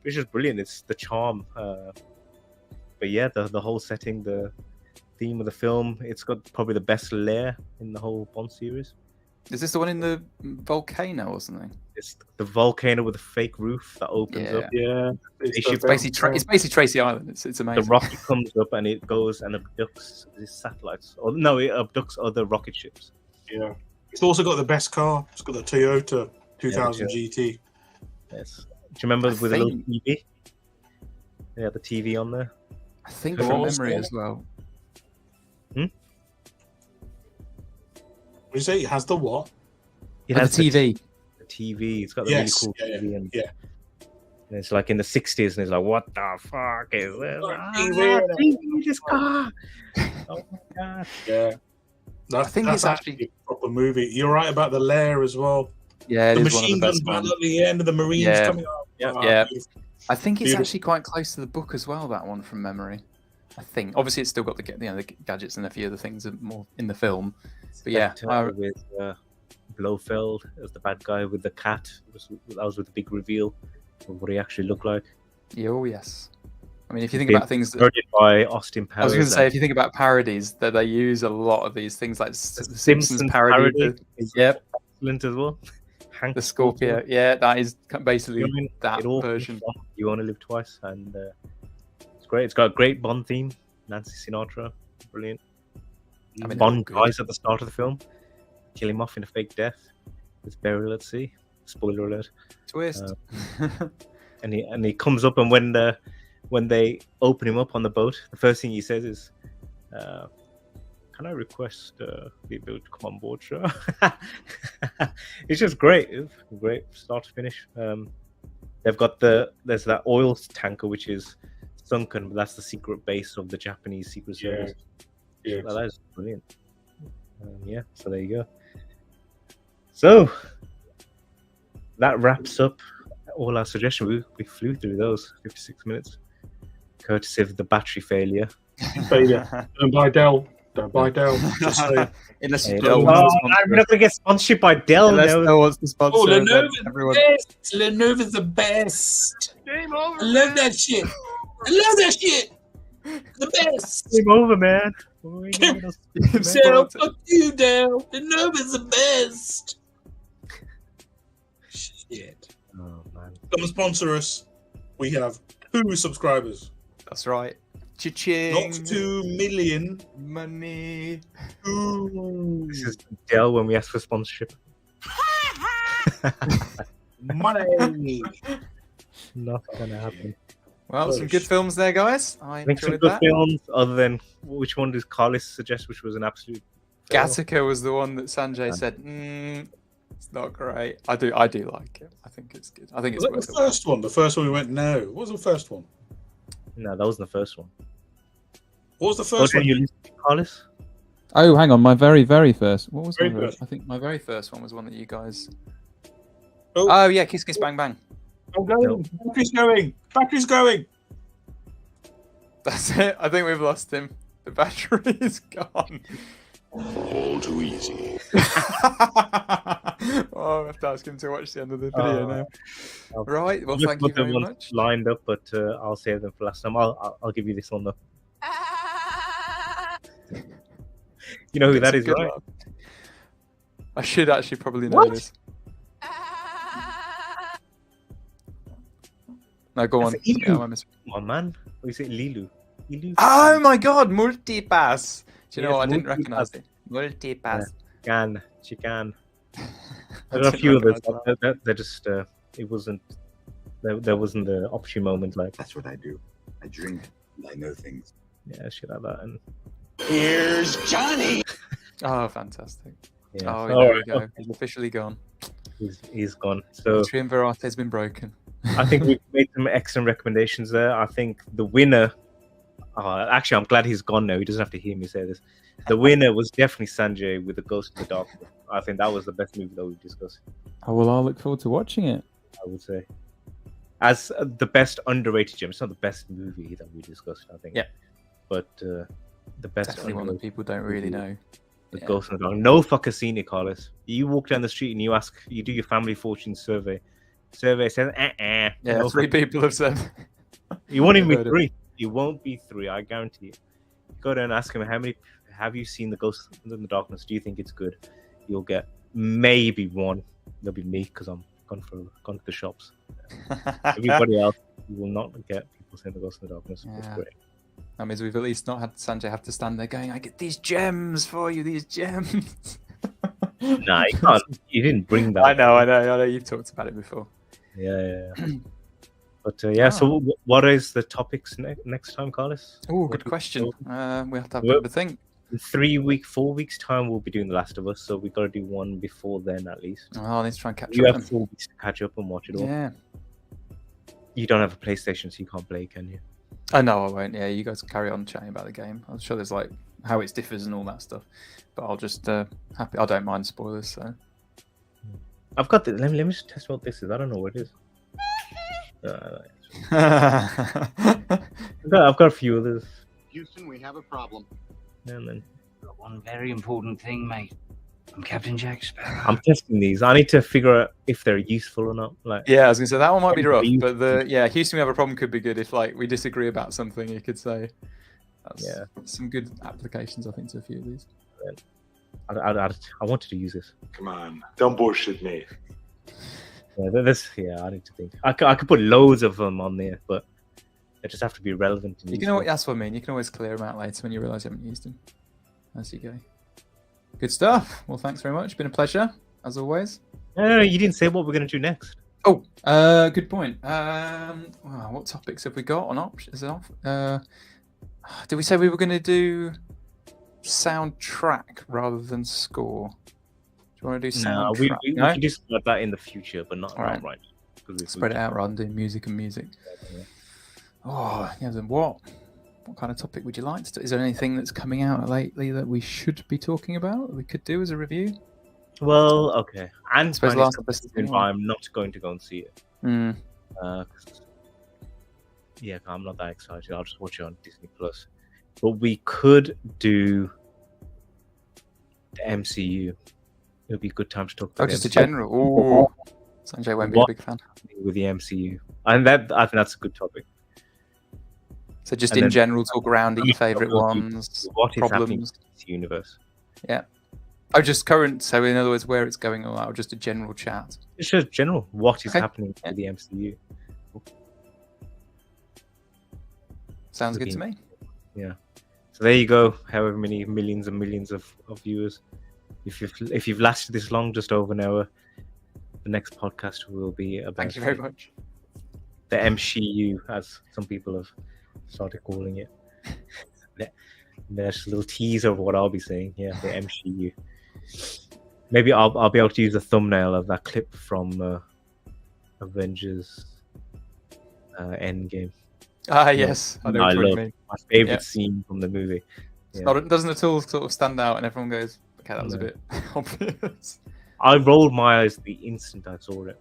Speaker 1: Which is brilliant. It's the charm. But yeah, the whole setting, the theme of the film, it's got probably the best lair in the whole Bond series.
Speaker 2: Is this the one in the volcano or something?
Speaker 1: It's the volcano with a fake roof that opens
Speaker 2: Yeah.
Speaker 1: up.
Speaker 3: Yeah.
Speaker 1: It's
Speaker 2: It's basically Tracy Island. It's
Speaker 1: The
Speaker 2: amazing.
Speaker 1: rocket comes up and it goes and abducts these satellites. Or no, it abducts other rocket ships.
Speaker 3: Yeah. It's also got the best car. It's got the Toyota 2000 GT.
Speaker 1: Yes. Do you remember
Speaker 2: I
Speaker 1: with a little
Speaker 2: think-
Speaker 1: TV? Yeah, the TV on there.
Speaker 2: I think
Speaker 3: What
Speaker 2: from
Speaker 3: was
Speaker 2: memory
Speaker 3: that?
Speaker 2: as well.
Speaker 3: What do you say? It has the what?
Speaker 1: It
Speaker 2: Oh,
Speaker 1: has
Speaker 2: the TV.
Speaker 1: TV. It's got the
Speaker 3: Yes,
Speaker 1: really cool
Speaker 3: yeah,
Speaker 1: TV, and,
Speaker 3: yeah.
Speaker 1: and it's like in the 60s, and it's like, what the fuck is this?
Speaker 3: TV.
Speaker 1: TV, this car. Oh my god.
Speaker 3: Yeah.
Speaker 2: I think
Speaker 3: that's
Speaker 2: it's actually-
Speaker 3: a proper movie. You're right about the lair as well.
Speaker 2: Yeah, it
Speaker 3: The
Speaker 2: is one of
Speaker 3: machine
Speaker 2: the
Speaker 3: gun
Speaker 2: best
Speaker 3: battle
Speaker 2: ones.
Speaker 3: at the end of the Marines
Speaker 2: Yeah.
Speaker 3: coming up.
Speaker 1: Yeah.
Speaker 2: Yeah.
Speaker 3: Beautiful.
Speaker 2: I think it's
Speaker 3: Beautiful.
Speaker 2: actually quite close to the book as well. That one from memory. I think. Obviously, it's still got the gadgets and a few other things that are more in the film. But yeah,
Speaker 1: Spectre with Blofeld as the bad guy with the cat. That was with the big reveal of what he actually looked like.
Speaker 2: oh yes. I mean, if you think
Speaker 1: Been
Speaker 2: about things that
Speaker 1: Murdered by Austin
Speaker 2: I
Speaker 1: Powers.
Speaker 2: was going to say,
Speaker 1: and
Speaker 2: if you think about parodies, that they use a lot of these things, like the
Speaker 1: Simpsons
Speaker 2: Simpsons parody.
Speaker 1: is
Speaker 2: Yep,
Speaker 1: excellent as well. Hank
Speaker 2: the Scorpio. Yeah, that is basically
Speaker 1: I mean,
Speaker 2: that
Speaker 1: it all
Speaker 2: version.
Speaker 1: comes from You Only Live Twice, and it's great. It's got a great Bond theme. Nancy Sinatra, brilliant.
Speaker 2: I mean,
Speaker 1: Bond
Speaker 2: they're all good.
Speaker 1: dies at the start of the film, kill him off in a fake death with burial at sea. Spoiler alert.
Speaker 2: Twist.
Speaker 1: And he comes up, and when they open him up on the boat, the first thing he says is, "Can I request the ability to come on board, sir?" It's just great. It's great start to finish. They've got there's that oil tanker which is sunken, but that's the secret base of the Japanese Secret Service.
Speaker 3: Yeah.
Speaker 1: Well, that is brilliant. Yeah, so there you go. So that wraps up all our suggestions. We flew through those 56 minutes, courtesy of the battery failure.
Speaker 3: Failure. Don't buy Dell. Don't buy Dell. Just saying.
Speaker 2: Unless
Speaker 1: Hey,
Speaker 2: you
Speaker 1: oh,
Speaker 2: don't want to
Speaker 1: I'm
Speaker 2: sponsor
Speaker 1: not gonna get sponsored by Dell.
Speaker 2: Unless
Speaker 1: No.
Speaker 2: Dell wants to sponsor
Speaker 3: Oh,
Speaker 2: then
Speaker 3: Lenovo's
Speaker 2: everyone.
Speaker 3: the best. Lenovo's the best.
Speaker 4: Game over.
Speaker 3: I love that shit. I love that shit. The best.
Speaker 1: Game over, man. We ain't gonna get no sponsor, man.
Speaker 3: Dell, fuck you, Dell. Lenovo's the best. Shit.
Speaker 1: Oh man.
Speaker 3: Come and sponsor us. We have 2 subscribers.
Speaker 2: That's right. Cha-ching.
Speaker 3: Not 2 million.
Speaker 2: Money.
Speaker 3: 2
Speaker 1: This is Dell when we ask for sponsorship.
Speaker 3: money.
Speaker 1: Not gonna happen.
Speaker 2: Well, some good films there, guys. I
Speaker 1: I think some
Speaker 2: enjoyed
Speaker 1: good
Speaker 2: that.
Speaker 1: films, other than which one does Carlos suggest, which was an absolute fail?
Speaker 2: Gattaca was the one that Sanjay said, it's not great. I do like it. I think it's good. I think it's
Speaker 3: Was
Speaker 2: worth
Speaker 3: that
Speaker 2: it.
Speaker 3: the first one? The first one we went, no. What was the first one?
Speaker 1: No, that wasn't the first one.
Speaker 3: What was the
Speaker 1: What
Speaker 3: first
Speaker 1: did
Speaker 3: one?
Speaker 1: you listen to, Carlos?
Speaker 9: Oh, hang on, my very, very first. What was
Speaker 3: Very
Speaker 9: my very,
Speaker 3: first.
Speaker 9: I think
Speaker 2: My very first one was one that you guys.
Speaker 3: Oh.
Speaker 2: Oh yeah, Kiss Kiss Bang Bang.
Speaker 3: I'm going. Battery's going. Battery's going.
Speaker 2: That's it. I think we've lost him. The battery is gone.
Speaker 5: All too easy.
Speaker 2: Oh, I have to ask him to watch the end of the video now.
Speaker 1: I'll-
Speaker 2: Right. Well,
Speaker 1: I've just
Speaker 2: thank you
Speaker 1: got the
Speaker 2: very
Speaker 1: ones
Speaker 2: much.
Speaker 1: lined up, but I'll save them for last time. I'll give you this one though. You know who that
Speaker 2: It's a
Speaker 1: is,
Speaker 2: good
Speaker 1: right?
Speaker 2: one. I should actually probably know
Speaker 1: What?
Speaker 2: this. No, go on.
Speaker 1: That's Ilu.
Speaker 2: Yeah, I miss-
Speaker 1: Come on, man. Or is it Lilu? Lilu?
Speaker 2: Oh my god, Multipass. Do you know
Speaker 1: Yes,
Speaker 2: what? I didn't
Speaker 1: Multipass.
Speaker 2: recognize it. Multipass.
Speaker 1: Chican.
Speaker 2: I
Speaker 1: There are a
Speaker 2: didn't
Speaker 1: few others.
Speaker 2: recognise that.
Speaker 1: They're just. It wasn't. There wasn't the opportune moment like
Speaker 5: That's what I do. I drink and I know things.
Speaker 1: shit like that. And
Speaker 5: Here's Johnny.
Speaker 2: Oh, fantastic.
Speaker 1: yeah,
Speaker 2: Oh,
Speaker 1: so,
Speaker 2: there we
Speaker 1: alright,
Speaker 2: go. He's officially gone.
Speaker 1: he's gone. So
Speaker 2: Triumvirate been broken.
Speaker 1: I think we've made some excellent recommendations there. I think the winner. Actually, I'm glad he's gone now. He doesn't have to hear me say this. The winner was definitely Sanjay with The Ghost of the Dark. I think that was the best movie that we've discussed.
Speaker 9: Oh, well, I'll look forward to watching it.
Speaker 1: I would say, as the best underrated gem. It's not the best movie that we discussed, I think.
Speaker 2: Yeah.
Speaker 1: But the best
Speaker 2: Definitely one that
Speaker 1: underrated
Speaker 2: people don't really know.
Speaker 1: The
Speaker 2: Yeah.
Speaker 1: Ghost of the Dark. No fucker seen it, Carlos. You walk down the street and you do your family fortune survey. Survey says,
Speaker 2: Yeah,
Speaker 1: no
Speaker 2: 3 people have said.
Speaker 1: You won't even be
Speaker 2: Heard it.
Speaker 1: 3. You won't be 3, I guarantee you. Go down and ask him, how many have you seen The Ghost in the Darkness? Do you think it's good? You'll get maybe 1. There'll be me because I'm gone to the shops. Everybody else, you will not get people saying The Ghost in the Darkness. It's
Speaker 2: Yeah.
Speaker 1: great.
Speaker 2: That means we've at least not had Sanjay have to stand there going, I get these gems for you, these gems.
Speaker 1: Nah, you can't. You didn't bring that.
Speaker 2: I know. You've talked about it before.
Speaker 1: Yeah. But yeah, so what is the topics next time, Carlos?
Speaker 2: Oh,
Speaker 1: What
Speaker 2: good
Speaker 1: do-
Speaker 2: question. We have to have a
Speaker 1: Well-
Speaker 2: bit of a think.
Speaker 1: In 4 weeks time, we'll be doing The Last of Us, so we got to do one before then at least.
Speaker 2: Oh, I need to try and catch
Speaker 1: You
Speaker 2: up.
Speaker 1: have 4 weeks to catch up and watch it all.
Speaker 2: Yeah.
Speaker 1: You don't have a PlayStation, so you can't play, can you?
Speaker 2: I know I won't. Yeah, you guys carry on chatting about the game. I'm sure there's like how it differs and all that stuff. But I'll just happy. I don't mind spoilers. So
Speaker 1: I've got the. Let me just test what this is. I don't know what it is. I've got a few others.
Speaker 5: Houston, we have a problem.
Speaker 1: And then
Speaker 7: One very important thing, mate. I'm Captain Jack Sparrow.
Speaker 1: I'm testing these. I need to figure out if they're useful or not. Like,
Speaker 2: yeah, I was gonna say that one might be rough,
Speaker 1: You-
Speaker 2: but Houston we have a problem could be good if like we disagree about something. You could say that's
Speaker 1: Yeah.
Speaker 2: some good applications I think to a few of these.
Speaker 1: I wanted to use this.
Speaker 5: Come on, don't bullshit me.
Speaker 1: Yeah, I need to think. I could put loads of them on there, but they just have to be relevant. And
Speaker 2: You can always, that's what I mean. You can always clear them out later when you realise you haven't used them. As you go. Good stuff. Well, thanks very much. Been a pleasure as always.
Speaker 1: No, you didn't say what we're going to do next.
Speaker 2: Oh, good point. What topics have we got on options? Did we say we were going to do soundtrack rather than score? Do you want to do
Speaker 1: No,
Speaker 2: soundtrack?
Speaker 1: we can discuss that in the future, but not
Speaker 2: Alright.
Speaker 1: right.
Speaker 2: Spread it out rather than doing music and music. Oh, yeah. Then what kind of topic would you like to do? Is there anything that's coming out lately that we should be talking about that we could do as a review?
Speaker 1: Well, okay. And
Speaker 2: suppose
Speaker 1: Spanish
Speaker 2: Last of Us is
Speaker 1: but I'm not going to go and see it.
Speaker 2: Mm.
Speaker 1: 'Cause, yeah, I'm not that excited. I'll just watch it on Disney Plus. But we could do the MCU. It'll be a good time to talk about
Speaker 2: Oh,
Speaker 1: the
Speaker 2: just a
Speaker 1: MCU
Speaker 2: general. Oh, Sanjay won't be a
Speaker 1: What-
Speaker 2: big fan.
Speaker 1: with the MCU, and I think that's a good topic.
Speaker 2: So just
Speaker 1: And
Speaker 2: in
Speaker 1: then-
Speaker 2: general, talk around your favourite ones,
Speaker 1: What is happening in
Speaker 2: problems.
Speaker 1: this universe?
Speaker 2: Yeah. Oh, just current. So in other words, where it's going all out, or just a general chat.
Speaker 1: It's just general. What is
Speaker 2: Okay.
Speaker 1: happening
Speaker 2: Yeah.
Speaker 1: with the MCU?
Speaker 2: Sounds good to me.
Speaker 1: Yeah. So there you go. However many millions and millions of viewers. If you've lasted this long, just over an hour, the next podcast will be about
Speaker 2: Thank you very much.
Speaker 1: the MCU, as some people have started calling it. There's a little teaser of what I'll be saying. Yeah, the MCU. Maybe I'll be able to use a thumbnail of that clip from Avengers Endgame.
Speaker 2: Ah, yes. I know what you
Speaker 1: love
Speaker 2: mean.
Speaker 1: my favorite
Speaker 2: Yeah.
Speaker 1: scene from the movie.
Speaker 2: It's
Speaker 1: Yeah.
Speaker 2: not, it doesn't at all sort of stand out, and everyone goes, "Okay, that was a
Speaker 1: No.
Speaker 2: bit obvious."
Speaker 1: I rolled my eyes the instant I saw it.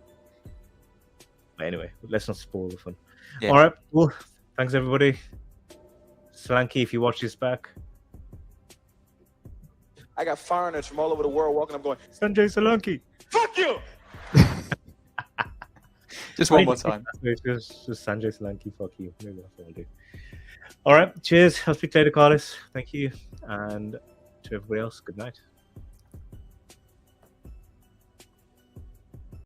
Speaker 1: But anyway, let's not spoil the fun.
Speaker 2: Yeah.
Speaker 1: All right. Well, thanks everybody. Slanky, if you watch this back.
Speaker 8: I got foreigners from all over the world walking up going,
Speaker 1: Sanjay Solanki.
Speaker 4: Fuck you!
Speaker 2: Just one more time.
Speaker 1: Just Sanjay Solanki, fuck you. Maybe that's what I'll do. All right. Cheers. I'll speak later, Carlos. Thank you. And to everybody else, good night.